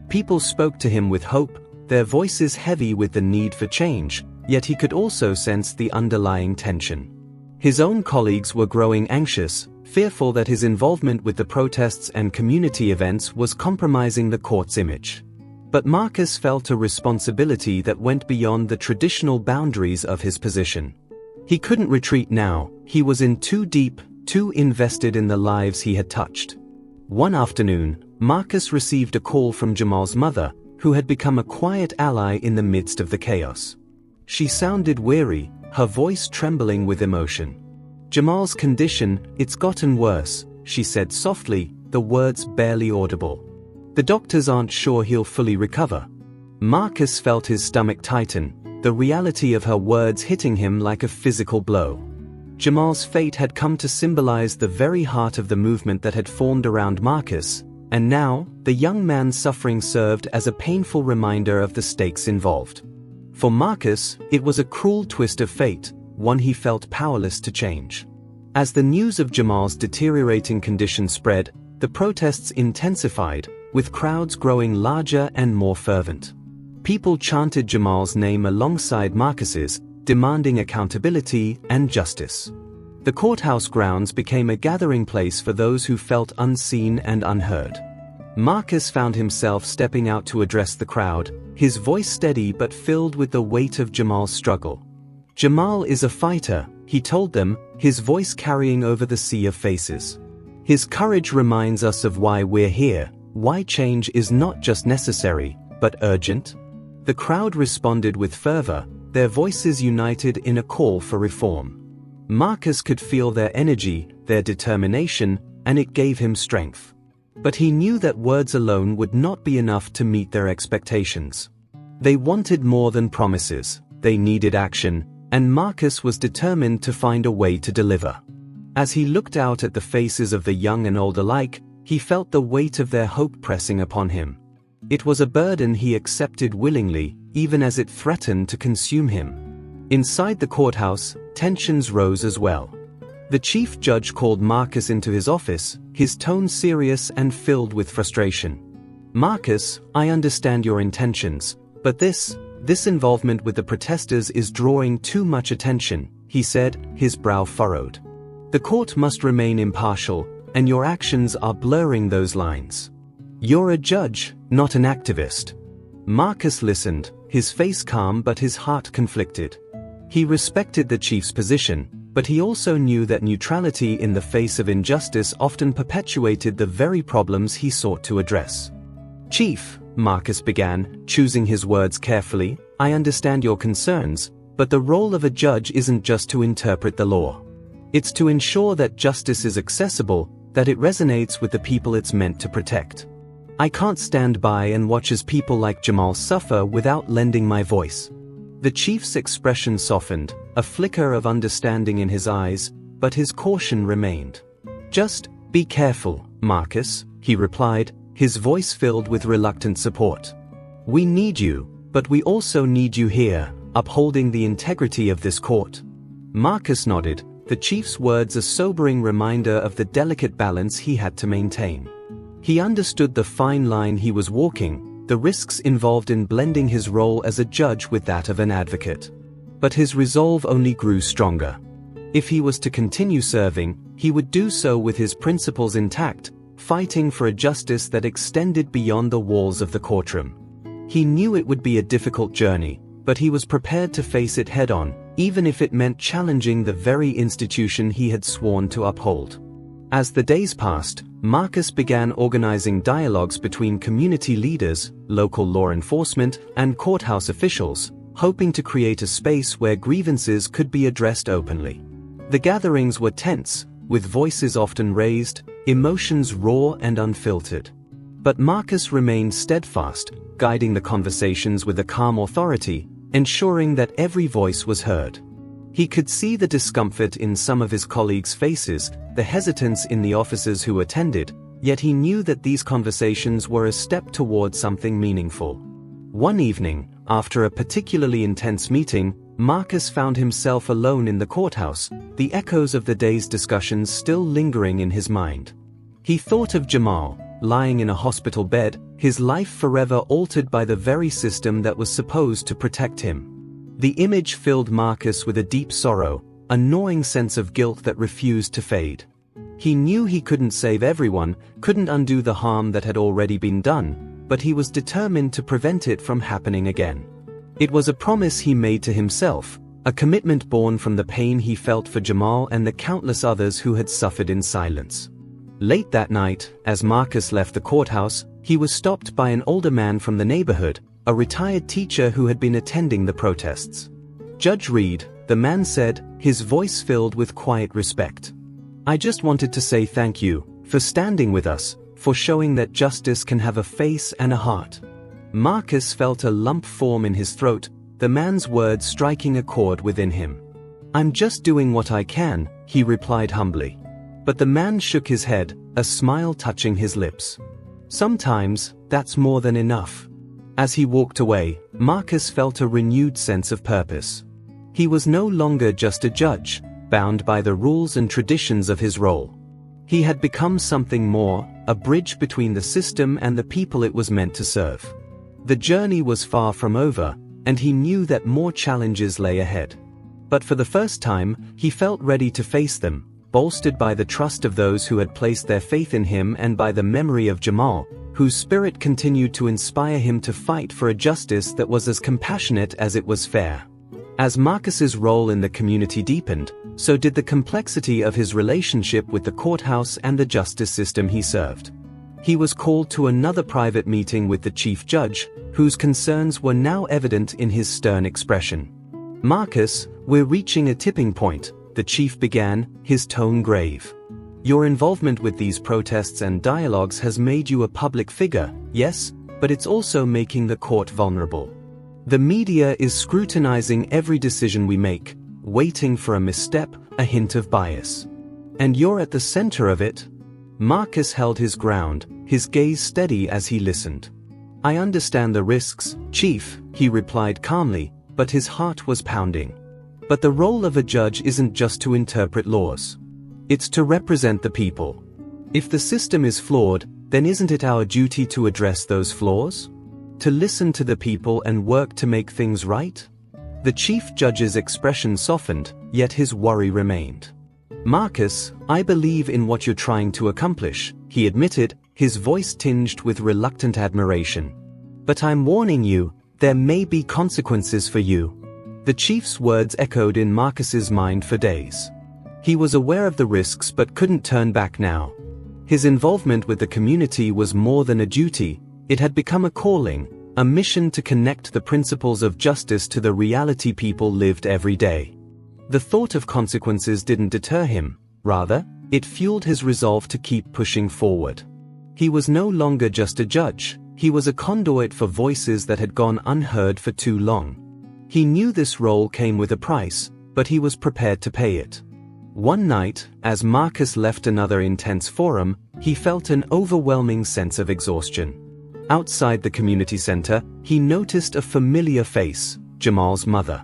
People spoke to him with hope, their voices heavy with the need for change, yet he could also sense the underlying tension. His own colleagues were growing anxious, fearful that his involvement with the protests and community events was compromising the court's image. But Marcus felt a responsibility that went beyond the traditional boundaries of his position. He couldn't retreat now, he was in too deep, too invested in the lives he had touched. One afternoon, Marcus received a call from Jamal's mother, who had become a quiet ally in the midst of the chaos. She sounded weary, her voice trembling with emotion. "Jamal's condition, it's gotten worse," she said softly, the words barely audible. "The doctors aren't sure he'll fully recover." Marcus felt his stomach tighten, the reality of her words hitting him like a physical blow. Jamal's fate had come to symbolize the very heart of the movement that had formed around Marcus, and now, the young man's suffering served as a painful reminder of the stakes involved. For Marcus, it was a cruel twist of fate, one he felt powerless to change. As the news of Jamal's deteriorating condition spread, the protests intensified, with crowds growing larger and more fervent. People chanted Jamal's name alongside Marcus's, demanding accountability and justice. The courthouse grounds became a gathering place for those who felt unseen and unheard. Marcus found himself stepping out to address the crowd, his voice steady but filled with the weight of Jamal's struggle. "Jamal is a fighter," he told them, his voice carrying over the sea of faces. "His courage reminds us of why we're here, why change is not just necessary, but urgent." The crowd responded with fervor, their voices united in a call for reform. Marcus could feel their energy, their determination, and it gave him strength. But he knew that words alone would not be enough to meet their expectations. They wanted more than promises, they needed action, and Marcus was determined to find a way to deliver. As he looked out at the faces of the young and old alike, he felt the weight of their hope pressing upon him. It was a burden he accepted willingly, even as it threatened to consume him. Inside the courthouse, tensions rose as well. The chief judge called Marcus into his office, his tone serious and filled with frustration. "Marcus, I understand your intentions, but this involvement with the protesters is drawing too much attention," he said, his brow furrowed. "The court must remain impartial, and your actions are blurring those lines. You're a judge, not an activist." Marcus listened, his face calm but his heart conflicted. He respected the chief's position, but he also knew that neutrality in the face of injustice often perpetuated the very problems he sought to address. "Chief," Marcus began, choosing his words carefully, "I understand your concerns, but the role of a judge isn't just to interpret the law. It's to ensure that justice is accessible, that it resonates with the people it's meant to protect. I can't stand by and watch as people like Jamal suffer without lending my voice." The chief's expression softened, a flicker of understanding in his eyes, but his caution remained. "Just be careful, Marcus," he replied, his voice filled with reluctant support. "We need you, but we also need you here, upholding the integrity of this court." Marcus nodded, the chief's words a sobering reminder of the delicate balance he had to maintain. He understood the fine line he was walking, the risks involved in blending his role as a judge with that of an advocate. But his resolve only grew stronger. If he was to continue serving, he would do so with his principles intact, fighting for a justice that extended beyond the walls of the courtroom. He knew it would be a difficult journey, but he was prepared to face it head-on, even if it meant challenging the very institution he had sworn to uphold. As the days passed, Marcus began organizing dialogues between community leaders, local law enforcement, and courthouse officials, hoping to create a space where grievances could be addressed openly. The gatherings were tense, with voices often raised, emotions raw and unfiltered. But Marcus remained steadfast, guiding the conversations with a calm authority, ensuring that every voice was heard. He could see the discomfort in some of his colleagues' faces, the hesitance in the officers who attended, yet he knew that these conversations were a step toward something meaningful. One evening, after a particularly intense meeting, Marcus found himself alone in the courthouse, the echoes of the day's discussions still lingering in his mind. He thought of Jamal, lying in a hospital bed, his life forever altered by the very system that was supposed to protect him. The image filled Marcus with a deep sorrow, a gnawing sense of guilt that refused to fade. He knew he couldn't save everyone, couldn't undo the harm that had already been done, but he was determined to prevent it from happening again. It was a promise he made to himself, a commitment born from the pain he felt for Jamal and the countless others who had suffered in silence. Late that night, as Marcus left the courthouse, he was stopped by an older man from the neighborhood, a retired teacher who had been attending the protests. "Judge Reed," the man said, his voice filled with quiet respect. "I just wanted to say thank you, for standing with us, for showing that justice can have a face and a heart." Marcus felt a lump form in his throat, the man's words striking a chord within him. "I'm just doing what I can," he replied humbly. But the man shook his head, a smile touching his lips. "Sometimes, that's more than enough." As he walked away, Marcus felt a renewed sense of purpose. He was no longer just a judge, bound by the rules and traditions of his role. He had become something more, a bridge between the system and the people it was meant to serve. The journey was far from over, and he knew that more challenges lay ahead. But for the first time, he felt ready to face them, bolstered by the trust of those who had placed their faith in him and by the memory of Jamal, whose spirit continued to inspire him to fight for a justice that was as compassionate as it was fair. As Marcus's role in the community deepened, so did the complexity of his relationship with the courthouse and the justice system he served. He was called to another private meeting with the chief judge, whose concerns were now evident in his stern expression. "Marcus, we're reaching a tipping point," the chief began, his tone grave. "Your involvement with these protests and dialogues has made you a public figure, yes, but it's also making the court vulnerable. The media is scrutinizing every decision we make, waiting for a misstep, a hint of bias. And you're at the center of it." Marcus held his ground, his gaze steady as he listened. "I understand the risks, Chief," he replied calmly, but his heart was pounding. "But the role of a judge isn't just to interpret laws. It's to represent the people. If the system is flawed, then isn't it our duty to address those flaws? To listen to the people and work to make things right?" The chief judge's expression softened, yet his worry remained. "Marcus, I believe in what you're trying to accomplish," he admitted, his voice tinged with reluctant admiration. "But I'm warning you, there may be consequences for you." The chief's words echoed in Marcus's mind for days. He was aware of the risks but couldn't turn back now. His involvement with the community was more than a duty, it had become a calling, a mission to connect the principles of justice to the reality people lived every day. The thought of consequences didn't deter him, rather, it fueled his resolve to keep pushing forward. He was no longer just a judge, he was a conduit for voices that had gone unheard for too long. He knew this role came with a price, but he was prepared to pay it. One night, as Marcus left another intense forum, he felt an overwhelming sense of exhaustion. Outside the community center, he noticed a familiar face, Jamal's mother.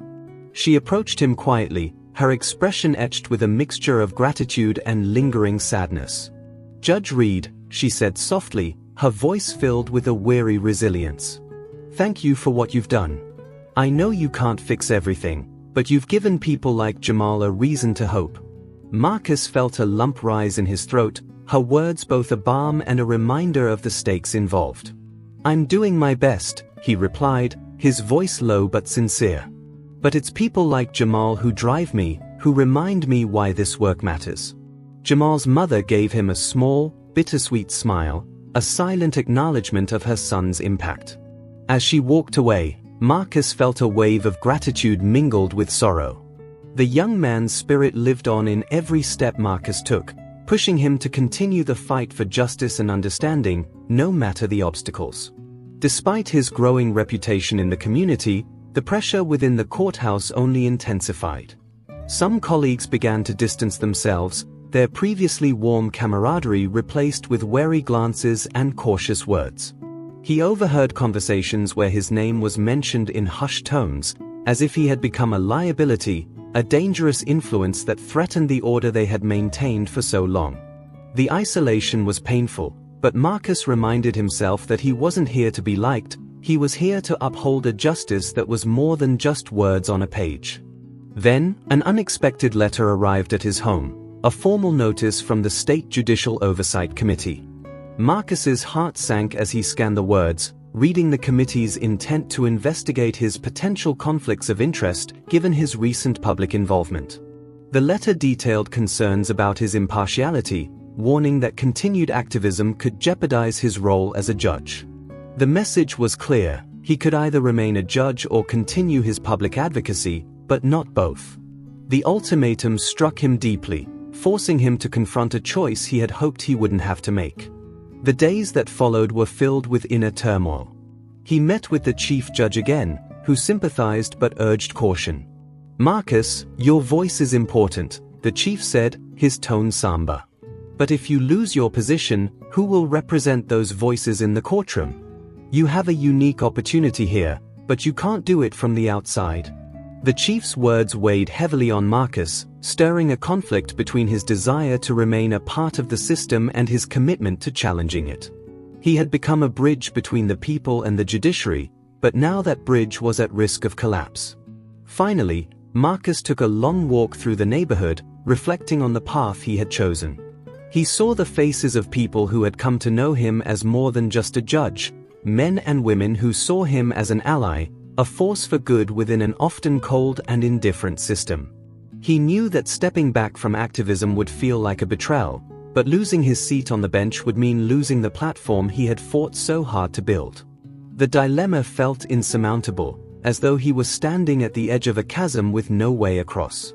She approached him quietly, her expression etched with a mixture of gratitude and lingering sadness. "Judge Reed," she said softly, her voice filled with a weary resilience. "Thank you for what you've done. I know you can't fix everything, but you've given people like Jamal a reason to hope." Marcus felt a lump rise in his throat, her words both a balm and a reminder of the stakes involved. "I'm doing my best," he replied, his voice low but sincere. "But it's people like Jamal who drive me, who remind me why this work matters." Jamal's mother gave him a small, bittersweet smile, a silent acknowledgement of her son's impact. As she walked away, Marcus felt a wave of gratitude mingled with sorrow. The young man's spirit lived on in every step Marcus took, pushing him to continue the fight for justice and understanding, no matter the obstacles. Despite his growing reputation in the community, the pressure within the courthouse only intensified. Some colleagues began to distance themselves, their previously warm camaraderie replaced with wary glances and cautious words. He overheard conversations where his name was mentioned in hushed tones, as if he had become a liability, a dangerous influence that threatened the order they had maintained for so long. The isolation was painful, but Marcus reminded himself that he wasn't here to be liked, he was here to uphold a justice that was more than just words on a page. Then, an unexpected letter arrived at his home, a formal notice from the State Judicial Oversight Committee. Marcus's heart sank as he scanned the words, reading the committee's intent to investigate his potential conflicts of interest given his recent public involvement. The letter detailed concerns about his impartiality, warning that continued activism could jeopardize his role as a judge. The message was clear, he could either remain a judge or continue his public advocacy, but not both. The ultimatum struck him deeply, forcing him to confront a choice he had hoped he wouldn't have to make. The days that followed were filled with inner turmoil. He met with the chief judge again, who sympathized but urged caution. "Marcus, your voice is important," the chief said, his tone somber. "But if you lose your position, who will represent those voices in the courtroom? You have a unique opportunity here, but you can't do it from the outside." The chief's words weighed heavily on Marcus, stirring a conflict between his desire to remain a part of the system and his commitment to challenging it. He had become a bridge between the people and the judiciary, but now that bridge was at risk of collapse. Finally, Marcus took a long walk through the neighborhood, reflecting on the path he had chosen. He saw the faces of people who had come to know him as more than just a judge, men and women who saw him as an ally, a force for good within an often cold and indifferent system. He knew that stepping back from activism would feel like a betrayal, but losing his seat on the bench would mean losing the platform he had fought so hard to build. The dilemma felt insurmountable, as though he was standing at the edge of a chasm with no way across.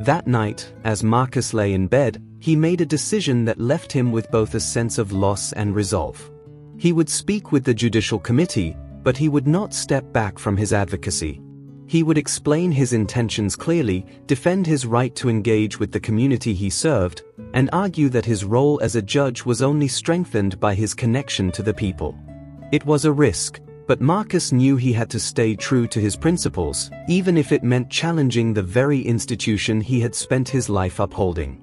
That night, as Marcus lay in bed, he made a decision that left him with both a sense of loss and resolve. He would speak with the Judicial Committee, but he would not step back from his advocacy. He would explain his intentions clearly, defend his right to engage with the community he served, and argue that his role as a judge was only strengthened by his connection to the people. It was a risk, but Marcus knew he had to stay true to his principles, even if it meant challenging the very institution he had spent his life upholding.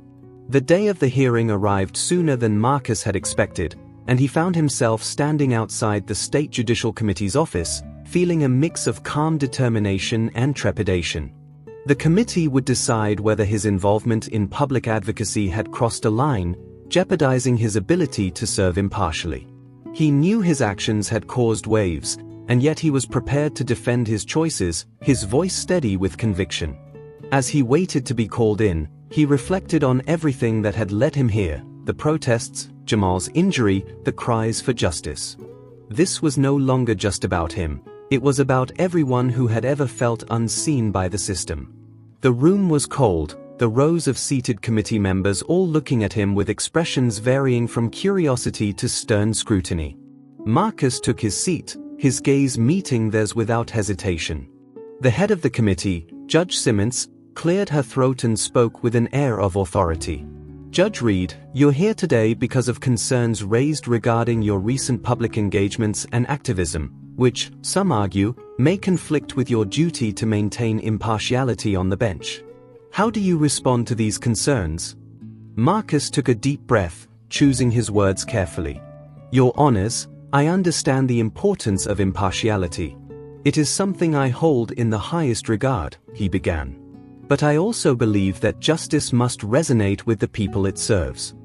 The day of the hearing arrived sooner than Marcus had expected, and he found himself standing outside the State Judicial Committee's office, feeling a mix of calm determination and trepidation. The committee would decide whether his involvement in public advocacy had crossed a line, jeopardizing his ability to serve impartially. He knew his actions had caused waves, and yet he was prepared to defend his choices, his voice steady with conviction. As he waited to be called in, he reflected on everything that had led him here: the protests, Jamal's injury, the cries for justice. This was no longer just about him. It was about everyone who had ever felt unseen by the system. The room was cold, the rows of seated committee members all looking at him with expressions varying from curiosity to stern scrutiny. Marcus took his seat, his gaze meeting theirs without hesitation. The head of the committee, Judge Simmons, cleared her throat and spoke with an air of authority. Judge Reed, you're here today because of concerns raised regarding your recent public engagements and activism, which, some argue, may conflict with your duty to maintain impartiality on the bench. How do you respond to these concerns? Marcus took a deep breath, choosing his words carefully. Your Honors, I understand the importance of impartiality. It is something I hold in the highest regard, he began. But I also believe that justice must resonate with the people it serves.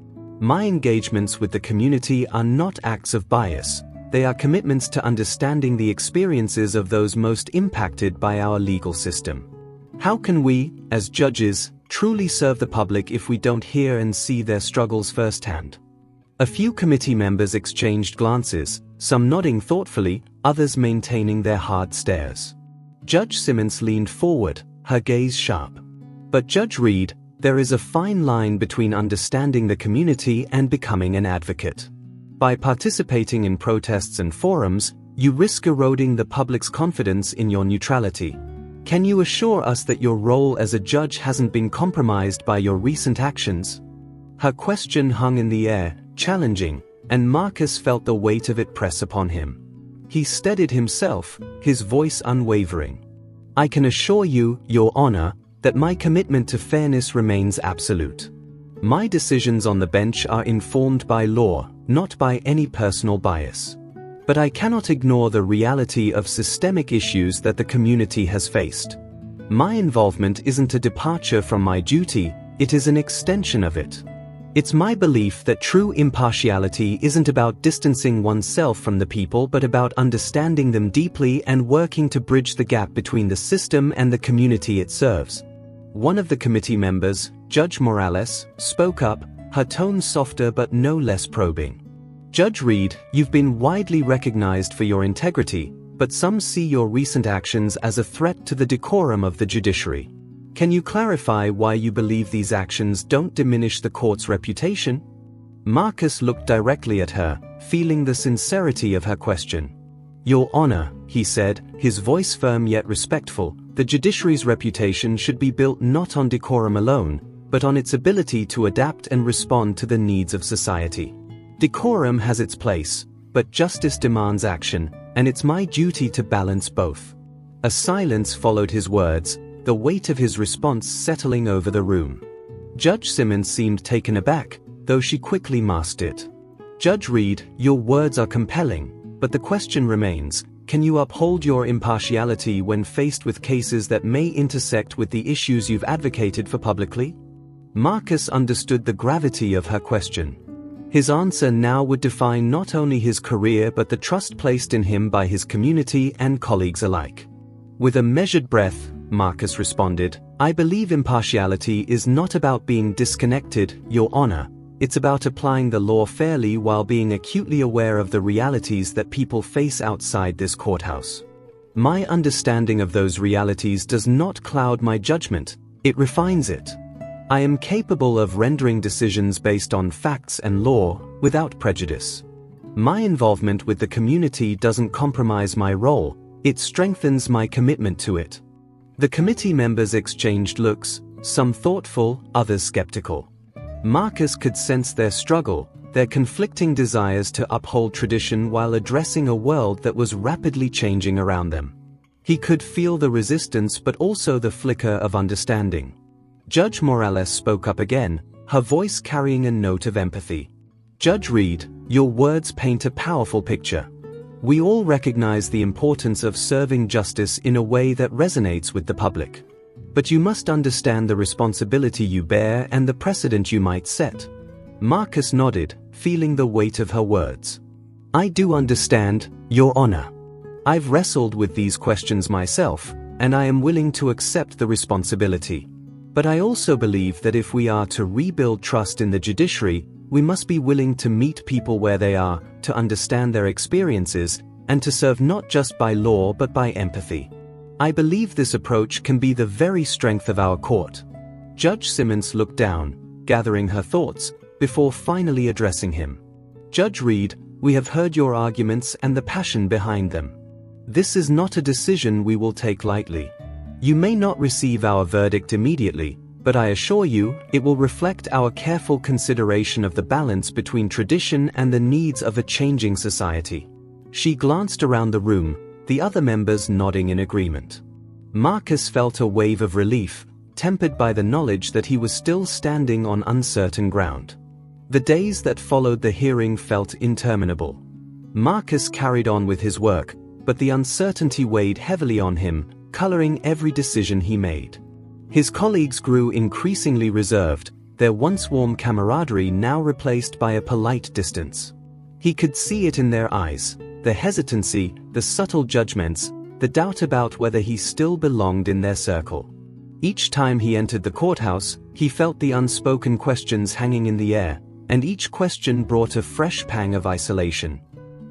My engagements with the community are not acts of bias. They are commitments to understanding the experiences of those most impacted by our legal system. How can we, as judges, truly serve the public if we don't hear and see their struggles firsthand? A few committee members exchanged glances, some nodding thoughtfully, others maintaining their hard stares. Judge Simmons leaned forward, her gaze sharp. But Judge Reed, there is a fine line between understanding the community and becoming an advocate. By participating in protests and forums, you risk eroding the public's confidence in your neutrality. Can you assure us that your role as a judge hasn't been compromised by your recent actions? Her question hung in the air, challenging, and Marcus felt the weight of it press upon him. He steadied himself, his voice unwavering. I can assure you, Your Honor, that my commitment to fairness remains absolute. My decisions on the bench are informed by law, not by any personal bias. But I cannot ignore the reality of systemic issues that the community has faced. My involvement isn't a departure from my duty, it is an extension of it. It's my belief that true impartiality isn't about distancing oneself from the people but about understanding them deeply and working to bridge the gap between the system and the community it serves. One of the committee members, Judge Morales, spoke up, her tone softer but no less probing. Judge Reed, you've been widely recognized for your integrity, but some see your recent actions as a threat to the decorum of the judiciary. Can you clarify why you believe these actions don't diminish the court's reputation? Marcus looked directly at her, feeling the sincerity of her question. Your Honor, he said, his voice firm yet respectful, the judiciary's reputation should be built not on decorum alone, but on its ability to adapt and respond to the needs of society. Decorum has its place, but justice demands action, and it's my duty to balance both. A silence followed his words, the weight of his response settling over the room. Judge Simmons seemed taken aback, though she quickly masked it. "Judge Reed, your words are compelling, but the question remains, can you uphold your impartiality when faced with cases that may intersect with the issues you've advocated for publicly?" Marcus understood the gravity of her question. His answer now would define not only his career but the trust placed in him by his community and colleagues alike. With a measured breath, Marcus responded, "I believe impartiality is not about being disconnected, Your Honor. It's about applying the law fairly while being acutely aware of the realities that people face outside this courthouse. My understanding of those realities does not cloud my judgment, it refines it. I am capable of rendering decisions based on facts and law, without prejudice. My involvement with the community doesn't compromise my role, it strengthens my commitment to it." The committee members exchanged looks, some thoughtful, others skeptical. Marcus could sense their struggle, their conflicting desires to uphold tradition while addressing a world that was rapidly changing around them. He could feel the resistance but also the flicker of understanding. Judge Morales spoke up again, her voice carrying a note of empathy. "Judge Reed, your words paint a powerful picture. We all recognize the importance of serving justice in a way that resonates with the public. But you must understand the responsibility you bear and the precedent you might set." Marcus nodded, feeling the weight of her words. "I do understand, Your Honor. I've wrestled with these questions myself, and I am willing to accept the responsibility. But I also believe that if we are to rebuild trust in the judiciary, we must be willing to meet people where they are, to understand their experiences, and to serve not just by law but by empathy. I believe this approach can be the very strength of our court." Judge Simmons looked down, gathering her thoughts, before finally addressing him. "Judge Reed, we have heard your arguments and the passion behind them. This is not a decision we will take lightly. You may not receive our verdict immediately, but I assure you, it will reflect our careful consideration of the balance between tradition and the needs of a changing society." She glanced around the room, the other members nodding in agreement. Marcus felt a wave of relief, tempered by the knowledge that he was still standing on uncertain ground. The days that followed the hearing felt interminable. Marcus carried on with his work, but the uncertainty weighed heavily on him, coloring every decision he made. His colleagues grew increasingly reserved, their once warm camaraderie now replaced by a polite distance. He could see it in their eyes, the hesitancy, the subtle judgments, the doubt about whether he still belonged in their circle. Each time he entered the courthouse, he felt the unspoken questions hanging in the air, and each question brought a fresh pang of isolation.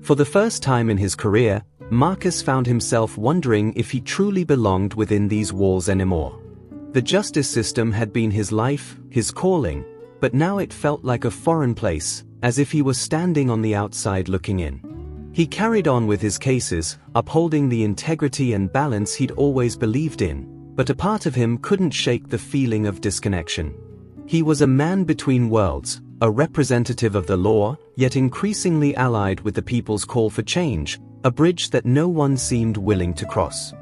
For the first time in his career, Marcus found himself wondering if he truly belonged within these walls anymore. The justice system had been his life, his calling, but now it felt like a foreign place, as if he was standing on the outside looking in. He carried on with his cases, upholding the integrity and balance he'd always believed in, but a part of him couldn't shake the feeling of disconnection. He was a man between worlds, a representative of the law, yet increasingly allied with the people's call for change, a bridge that no one seemed willing to cross.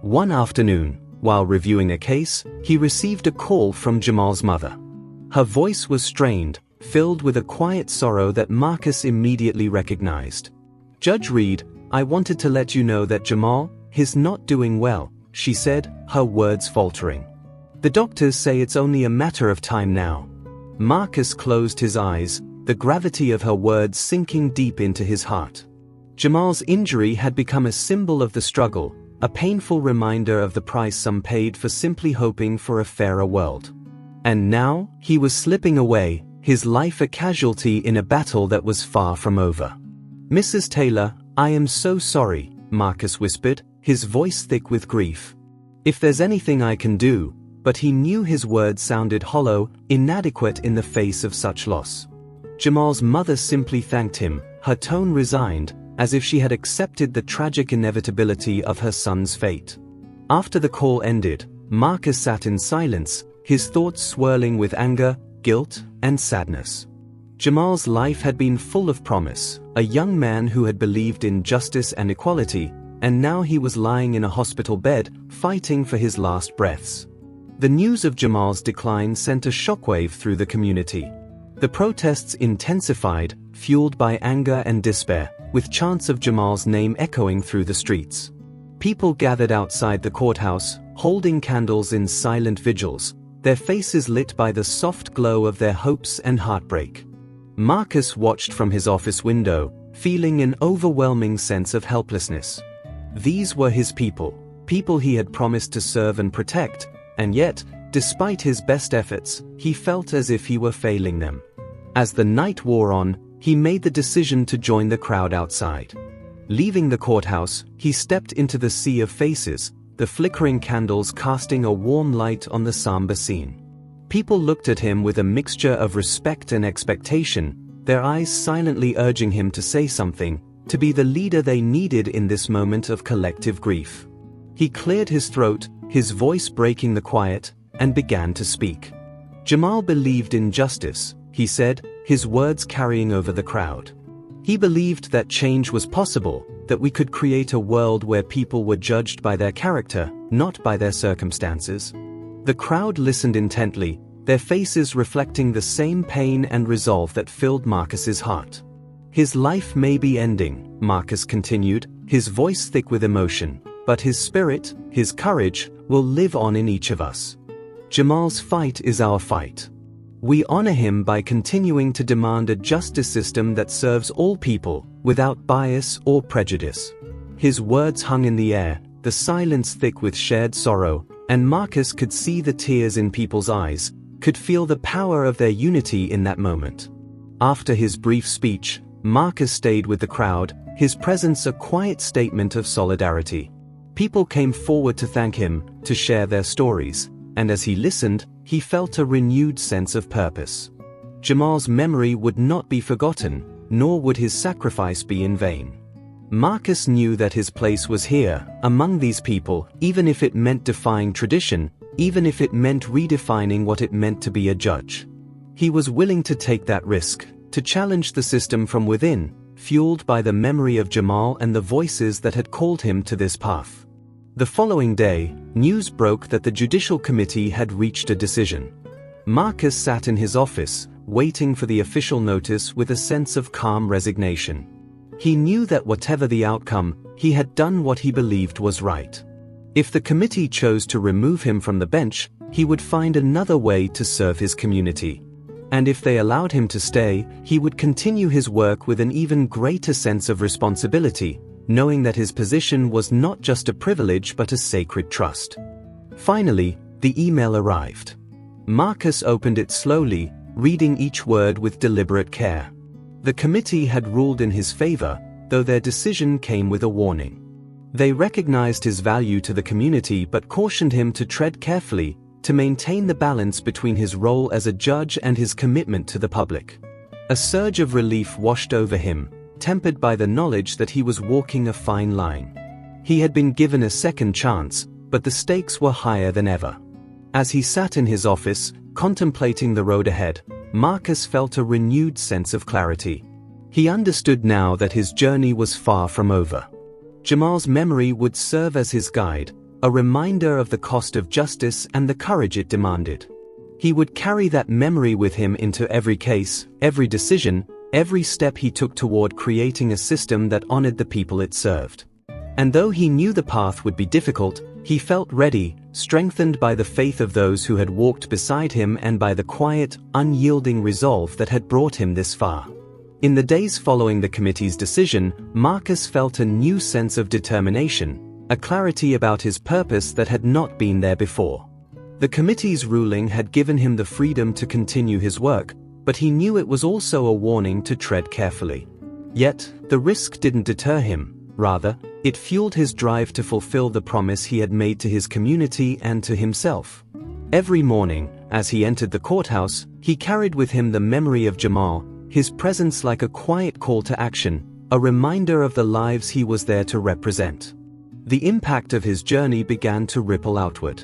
One afternoon, while reviewing a case, he received a call from Jamal's mother. Her voice was strained, filled with a quiet sorrow that Marcus immediately recognized. "Judge Reed, I wanted to let you know that Jamal, he's not doing well," she said, her words faltering. "The doctors say it's only a matter of time now." Marcus closed his eyes, the gravity of her words sinking deep into his heart. Jamal's injury had become a symbol of the struggle, a painful reminder of the price some paid for simply hoping for a fairer world. And now, he was slipping away, his life a casualty in a battle that was far from over. "Mrs. Taylor, I am so sorry," Marcus whispered, his voice thick with grief. "If there's anything I can do," but he knew his words sounded hollow, inadequate in the face of such loss. Jamal's mother simply thanked him, her tone resigned, as if she had accepted the tragic inevitability of her son's fate. After the call ended, Marcus sat in silence, his thoughts swirling with anger, guilt, and sadness. Jamal's life had been full of promise, a young man who had believed in justice and equality, and now he was lying in a hospital bed, fighting for his last breaths. The news of Jamal's decline sent a shockwave through the community. The protests intensified, fueled by anger and despair, with chants of Jamal's name echoing through the streets. People gathered outside the courthouse, holding candles in silent vigils, their faces lit by the soft glow of their hopes and heartbreak. Marcus watched from his office window, feeling an overwhelming sense of helplessness. These were his people he had promised to serve and protect, and yet, despite his best efforts, he felt as if he were failing them. As the night wore on, he made the decision to join the crowd outside. Leaving the courthouse, he stepped into the sea of faces, the flickering candles casting a warm light on the somber scene. People looked at him with a mixture of respect and expectation, their eyes silently urging him to say something, to be the leader they needed in this moment of collective grief. He cleared his throat, his voice breaking the quiet, and began to speak. Jamal believed in justice, he said, his words carrying over the crowd. He believed that change was possible, that we could create a world where people were judged by their character, not by their circumstances. The crowd listened intently, their faces reflecting the same pain and resolve that filled Marcus's heart. His life may be ending, Marcus continued, his voice thick with emotion, but his spirit, his courage, will live on in each of us. Jamal's fight is our fight. We honor him by continuing to demand a justice system that serves all people, without bias or prejudice. His words hung in the air, the silence thick with shared sorrow, and Marcus could see the tears in people's eyes, could feel the power of their unity in that moment. After his brief speech, Marcus stayed with the crowd, his presence a quiet statement of solidarity. People came forward to thank him, to share their stories, and as he listened, he felt a renewed sense of purpose. Jamal's memory would not be forgotten, nor would his sacrifice be in vain. Marcus knew that his place was here, among these people, even if it meant defying tradition, even if it meant redefining what it meant to be a judge. He was willing to take that risk, to challenge the system from within, fueled by the memory of Jamal and the voices that had called him to this path. The following day, news broke that the Judicial Committee had reached a decision. Marcus sat in his office, waiting for the official notice with a sense of calm resignation. He knew that whatever the outcome, he had done what he believed was right. If the committee chose to remove him from the bench, he would find another way to serve his community. And if they allowed him to stay, he would continue his work with an even greater sense of responsibility, knowing that his position was not just a privilege but a sacred trust. Finally, the email arrived. Marcus opened it slowly, reading each word with deliberate care. The committee had ruled in his favor, though their decision came with a warning. They recognized his value to the community but cautioned him to tread carefully, to maintain the balance between his role as a judge and his commitment to the public. A surge of relief washed over him, tempered by the knowledge that he was walking a fine line. He had been given a second chance, but the stakes were higher than ever. As he sat in his office, contemplating the road ahead, Marcus felt a renewed sense of clarity. He understood now that his journey was far from over. Jamal's memory would serve as his guide, a reminder of the cost of justice and the courage it demanded. He would carry that memory with him into every case, every decision, every step he took toward creating a system that honored the people it served. And though he knew the path would be difficult, he felt ready, strengthened by the faith of those who had walked beside him and by the quiet, unyielding resolve that had brought him this far. In the days following the committee's decision, Marcus felt a new sense of determination, a clarity about his purpose that had not been there before. The committee's ruling had given him the freedom to continue his work, but he knew it was also a warning to tread carefully. Yet, the risk didn't deter him, rather, it fueled his drive to fulfill the promise he had made to his community and to himself. Every morning, as he entered the courthouse, he carried with him the memory of Jamal, his presence like a quiet call to action, a reminder of the lives he was there to represent. The impact of his journey began to ripple outward.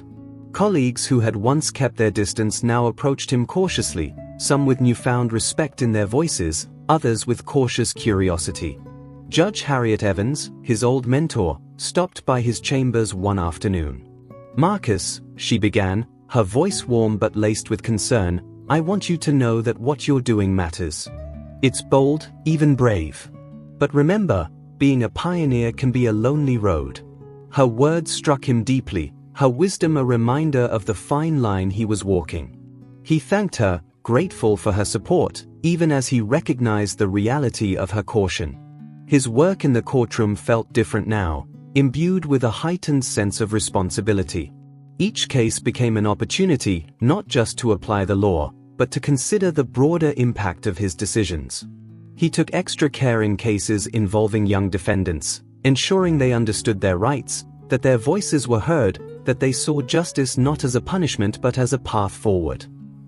Colleagues who had once kept their distance now approached him cautiously, some with newfound respect in their voices, others with cautious curiosity. Judge Harriet Evans, his old mentor, stopped by his chambers one afternoon. "Marcus," she began, her voice warm but laced with concern, "I want you to know that what you're doing matters. It's bold, even brave. But remember, being a pioneer can be a lonely road." Her words struck him deeply, her wisdom a reminder of the fine line he was walking. He thanked her, grateful for her support, even as he recognized the reality of her caution. His work in the courtroom felt different now, imbued with a heightened sense of responsibility. Each case became an opportunity not just to apply the law, but to consider the broader impact of his decisions. He took extra care in cases involving young defendants, ensuring they understood their rights, that their voices were heard, that they saw justice not as a punishment but as a path forward.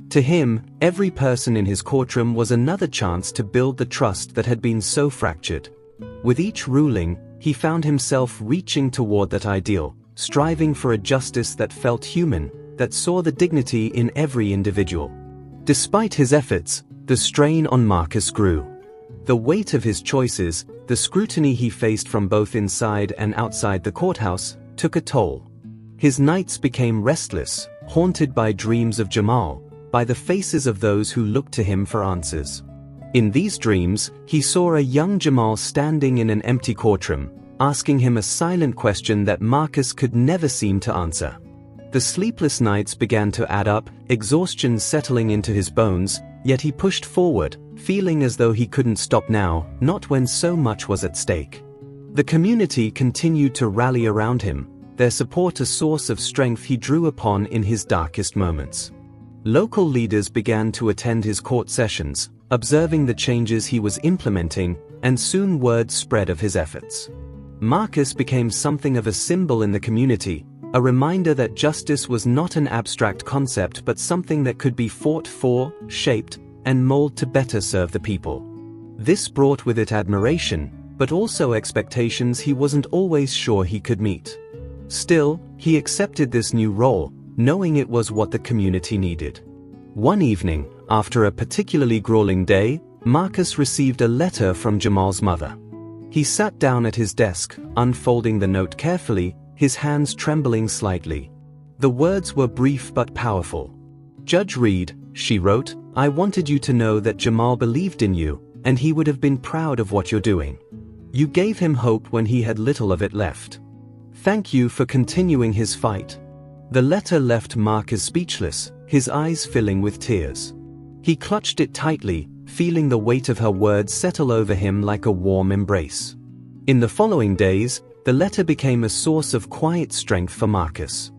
To him, every person in his courtroom was another chance to build the trust that had been so fractured. With each ruling, he found himself reaching toward that ideal, striving for a justice that felt human, that saw the dignity in every individual. Despite his efforts, the strain on Marcus grew. The weight of his choices, the scrutiny he faced from both inside and outside the courthouse, took a toll. His nights became restless, haunted by dreams of Jamal, by the faces of those who looked to him for answers. In these dreams, he saw a young Jamal standing in an empty courtroom, asking him a silent question that Marcus could never seem to answer. The sleepless nights began to add up, exhaustion settling into his bones, yet he pushed forward, feeling as though he couldn't stop now, not when so much was at stake. The community continued to rally around him, their support a source of strength he drew upon in his darkest moments. Local leaders began to attend his court sessions, observing the changes he was implementing, and soon word spread of his efforts. Marcus became something of a symbol in the community, a reminder that justice was not an abstract concept but something that could be fought for, shaped, and molded to better serve the people. This brought with it admiration, but also expectations he wasn't always sure he could meet. Still, he accepted this new role, knowing it was what the community needed. One evening, after a particularly grueling day, Marcus received a letter from Jamal's mother. He sat down at his desk, unfolding the note carefully, his hands trembling slightly. The words were brief but powerful. "Judge Reed," she wrote, "I wanted you to know that Jamal believed in you, and he would have been proud of what you're doing. You gave him hope when he had little of it left. Thank you for continuing his fight." The letter left Marcus speechless, his eyes filling with tears. He clutched it tightly, feeling the weight of her words settle over him like a warm embrace. In the following days, the letter became a source of quiet strength for Marcus.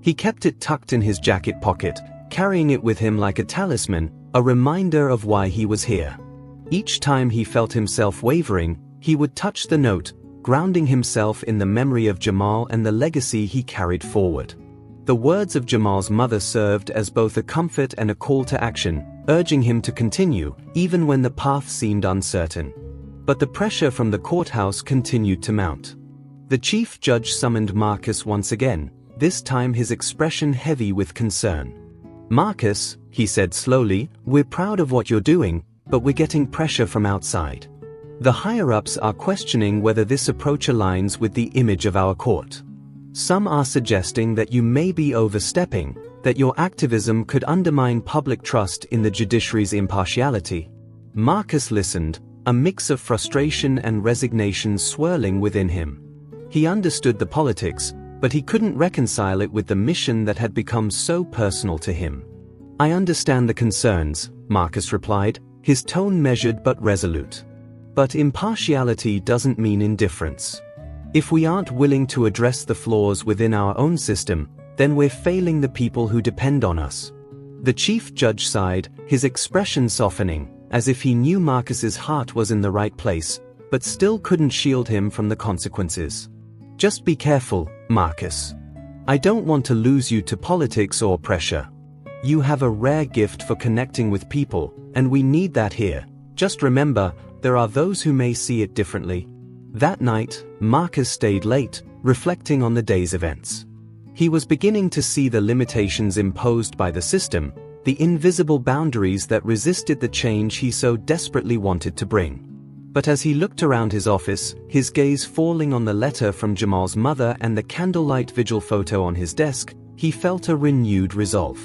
He kept it tucked in his jacket pocket, carrying it with him like a talisman, a reminder of why he was here. Each time he felt himself wavering, he would touch the note, grounding himself in the memory of Jamal and the legacy he carried forward. The words of Jamal's mother served as both a comfort and a call to action, urging him to continue, even when the path seemed uncertain. But the pressure from the courthouse continued to mount. The chief judge summoned Marcus once again, this time his expression heavy with concern. "Marcus," he said slowly, "we're proud of what you're doing, but we're getting pressure from outside. The higher-ups are questioning whether this approach aligns with the image of our court. Some are suggesting that you may be overstepping, that your activism could undermine public trust in the judiciary's impartiality." Marcus listened, a mix of frustration and resignation swirling within him. He understood the politics, but he couldn't reconcile it with the mission that had become so personal to him. "I understand the concerns," Marcus replied, his tone measured but resolute. "But impartiality doesn't mean indifference. If we aren't willing to address the flaws within our own system, then we're failing the people who depend on us." The chief judge sighed, his expression softening, as if he knew Marcus's heart was in the right place, but still couldn't shield him from the consequences. "Just be careful, Marcus. I don't want to lose you to politics or pressure. You have a rare gift for connecting with people, and we need that here. Just remember, there are those who may see it differently." That night, Marcus stayed late, reflecting on the day's events. He was beginning to see the limitations imposed by the system, the invisible boundaries that resisted the change he so desperately wanted to bring. But as he looked around his office, his gaze falling on the letter from Jamal's mother and the candlelight vigil photo on his desk, he felt a renewed resolve.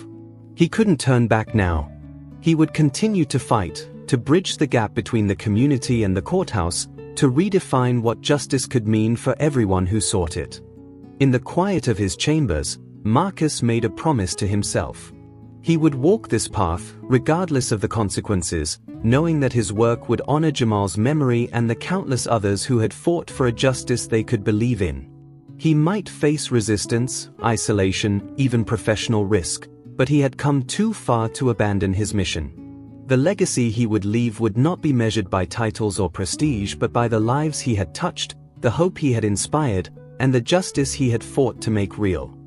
He couldn't turn back now. He would continue to fight, to bridge the gap between the community and the courthouse, to redefine what justice could mean for everyone who sought it. In the quiet of his chambers, Marcus made a promise to himself. He would walk this path, regardless of the consequences, knowing that his work would honor Jamal's memory and the countless others who had fought for a justice they could believe in. He might face resistance, isolation, even professional risk, but he had come too far to abandon his mission. The legacy he would leave would not be measured by titles or prestige but by the lives he had touched, the hope he had inspired, and the justice he had fought to make real.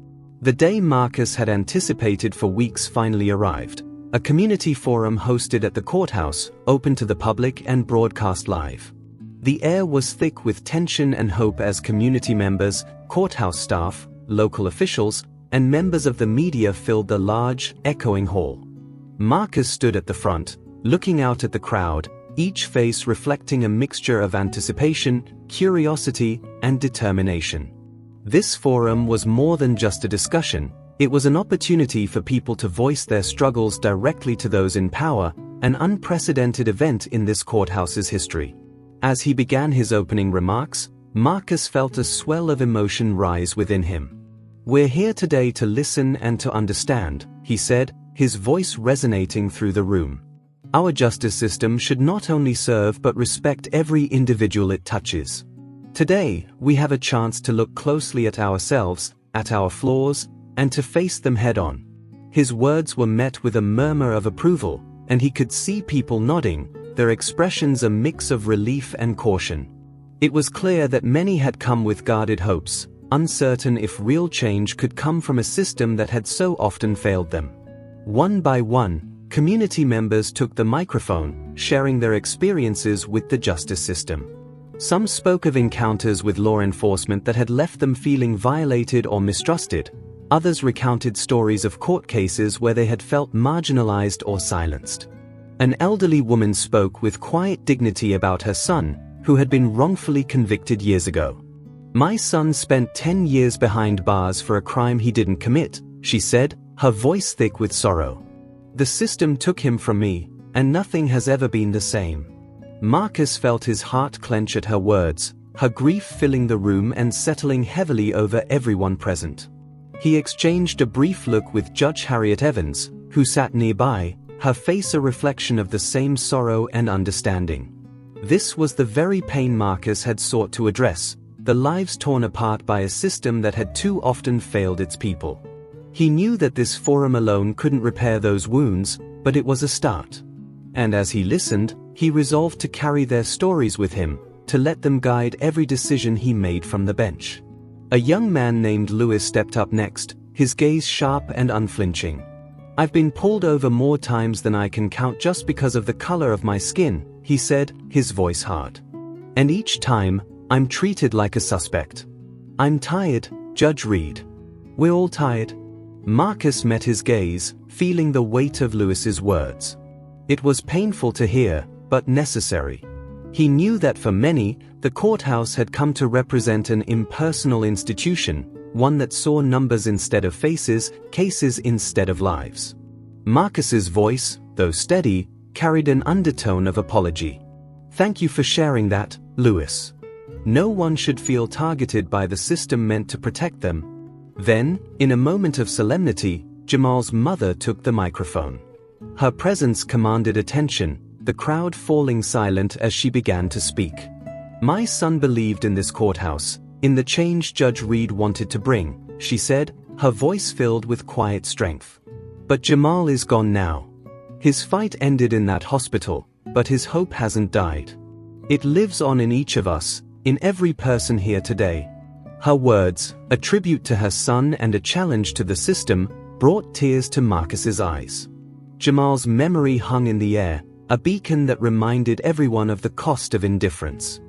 The day Marcus had anticipated for weeks finally arrived. A community forum hosted at the courthouse, open to the public and broadcast live. The air was thick with tension and hope as community members, courthouse staff, local officials, and members of the media filled the large, echoing hall. Marcus stood at the front, looking out at the crowd, each face reflecting a mixture of anticipation, curiosity, and determination. This forum was more than just a discussion. It was an opportunity for people to voice their struggles directly to those in power, an unprecedented event in this courthouse's history. As he began his opening remarks, Marcus felt a swell of emotion rise within him. "We're here today to listen and to understand," he said, his voice resonating through the room. "Our justice system should not only serve but respect every individual it touches. Today, we have a chance to look closely at ourselves, at our flaws, and to face them head-on." His words were met with a murmur of approval, and he could see people nodding, their expressions a mix of relief and caution. It was clear that many had come with guarded hopes, uncertain if real change could come from a system that had so often failed them. One by one, community members took the microphone, sharing their experiences with the justice system. Some spoke of encounters with law enforcement that had left them feeling violated or mistrusted. Others recounted stories of court cases where they had felt marginalized or silenced. An elderly woman spoke with quiet dignity about her son, who had been wrongfully convicted years ago. "My son spent 10 years behind bars for a crime he didn't commit," she said, her voice thick with sorrow. "The system took him from me, and nothing has ever been the same." Marcus felt his heart clench at her words, her grief filling the room and settling heavily over everyone present. He exchanged a brief look with Judge Harriet Evans, who sat nearby, her face a reflection of the same sorrow and understanding. This was the very pain Marcus had sought to address, the lives torn apart by a system that had too often failed its people. He knew that this forum alone couldn't repair those wounds, but it was a start. And as he listened, he resolved to carry their stories with him, to let them guide every decision he made from the bench. A young man named Lewis stepped up next, his gaze sharp and unflinching. "I've been pulled over more times than I can count just because of the color of my skin," he said, his voice hard. "And each time, I'm treated like a suspect. I'm tired, Judge Reed. We're all tired." Marcus met his gaze, feeling the weight of Lewis's words. It was painful to hear, but necessary. He knew that for many, the courthouse had come to represent an impersonal institution, one that saw numbers instead of faces, cases instead of lives. Marcus's voice, though steady, carried an undertone of apology. "Thank you for sharing that, Lewis. No one should feel targeted by the system meant to protect them." Then, in a moment of solemnity, Jamal's mother took the microphone. Her presence commanded attention, the crowd falling silent as she began to speak. "My son believed in this courthouse, in the change Judge Reed wanted to bring," she said, her voice filled with quiet strength. "But Jamal is gone now. His fight ended in that hospital, but his hope hasn't died. It lives on in each of us, in every person here today." Her words, a tribute to her son and a challenge to the system, brought tears to Marcus's eyes. Jamal's memory hung in the air, a beacon that reminded everyone of the cost of indifference.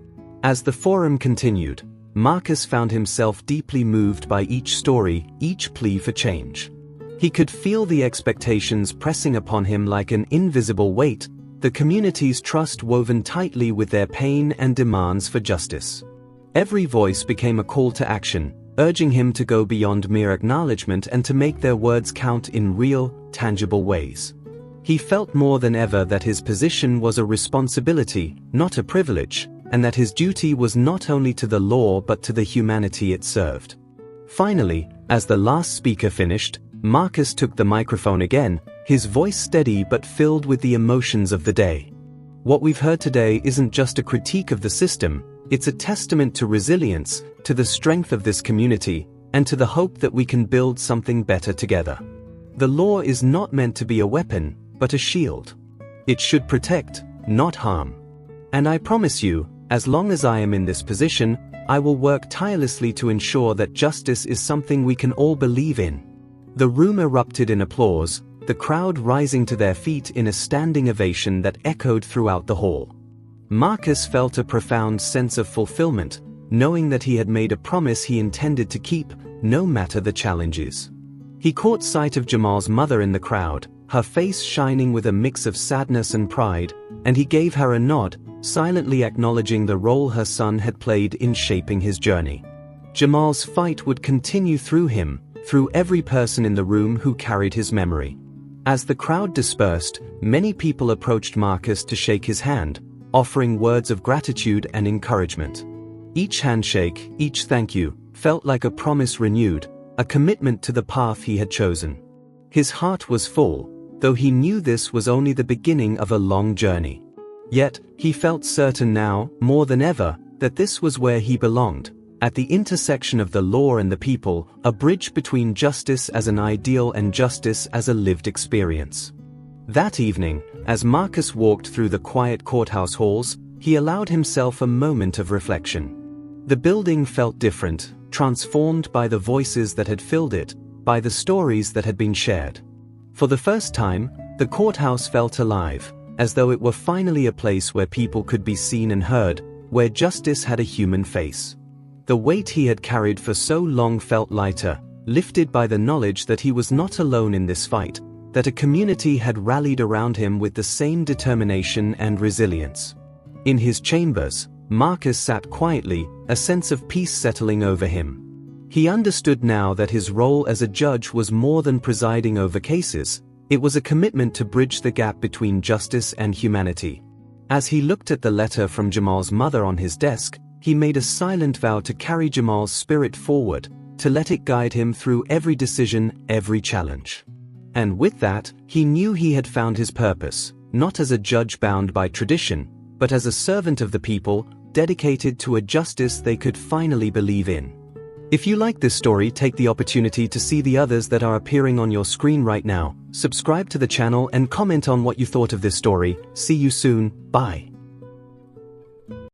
As the forum continued, Marcus found himself deeply moved by each story, each plea for change. He could feel the expectations pressing upon him like an invisible weight, the community's trust woven tightly with their pain and demands for justice. Every voice became a call to action, urging him to go beyond mere acknowledgement and to make their words count in real, tangible ways. He felt more than ever that his position was a responsibility, not a privilege, and that his duty was not only to the law but to the humanity it served. Finally, as the last speaker finished, Marcus took the microphone again, his voice steady but filled with the emotions of the day. What we've heard today isn't just a critique of the system, it's a testament to resilience, to the strength of this community, and to the hope that we can build something better together. The law is not meant to be a weapon, but a shield. It should protect, not harm. And I promise you, as long as I am in this position, I will work tirelessly to ensure that justice is something we can all believe in. The room erupted in applause, the crowd rising to their feet in a standing ovation that echoed throughout the hall. Marcus felt a profound sense of fulfillment, knowing that he had made a promise he intended to keep, no matter the challenges. He caught sight of Jamal's mother in the crowd, her face shining with a mix of sadness and pride, and he gave her a nod, silently acknowledging the role her son had played in shaping his journey. Jamal's fight would continue through him, through every person in the room who carried his memory. As the crowd dispersed, many people approached Marcus to shake his hand, offering words of gratitude and encouragement. Each handshake, each thank you, felt like a promise renewed, a commitment to the path he had chosen. His heart was full, though he knew this was only the beginning of a long journey. Yet, he felt certain now, more than ever, that this was where he belonged, at the intersection of the law and the people, a bridge between justice as an ideal and justice as a lived experience. That evening, as Marcus walked through the quiet courthouse halls, he allowed himself a moment of reflection. The building felt different, transformed by the voices that had filled it, by the stories that had been shared. For the first time, the courthouse felt alive, as though it were finally a place where people could be seen and heard, where justice had a human face. The weight he had carried for so long felt lighter, lifted by the knowledge that he was not alone in this fight, that a community had rallied around him with the same determination and resilience. In his chambers, Marcus sat quietly, a sense of peace settling over him. He understood now that his role as a judge was more than presiding over cases, it was a commitment to bridge the gap between justice and humanity. As he looked at the letter from Jamal's mother on his desk, he made a silent vow to carry Jamal's spirit forward, to let it guide him through every decision, every challenge. And with that, he knew he had found his purpose, not as a judge bound by tradition, but as a servant of the people, dedicated to a justice they could finally believe in. If you like this story, take the opportunity to see the others that are appearing on your screen right now. Subscribe to the channel and comment on what you thought of this story. See you soon. Bye.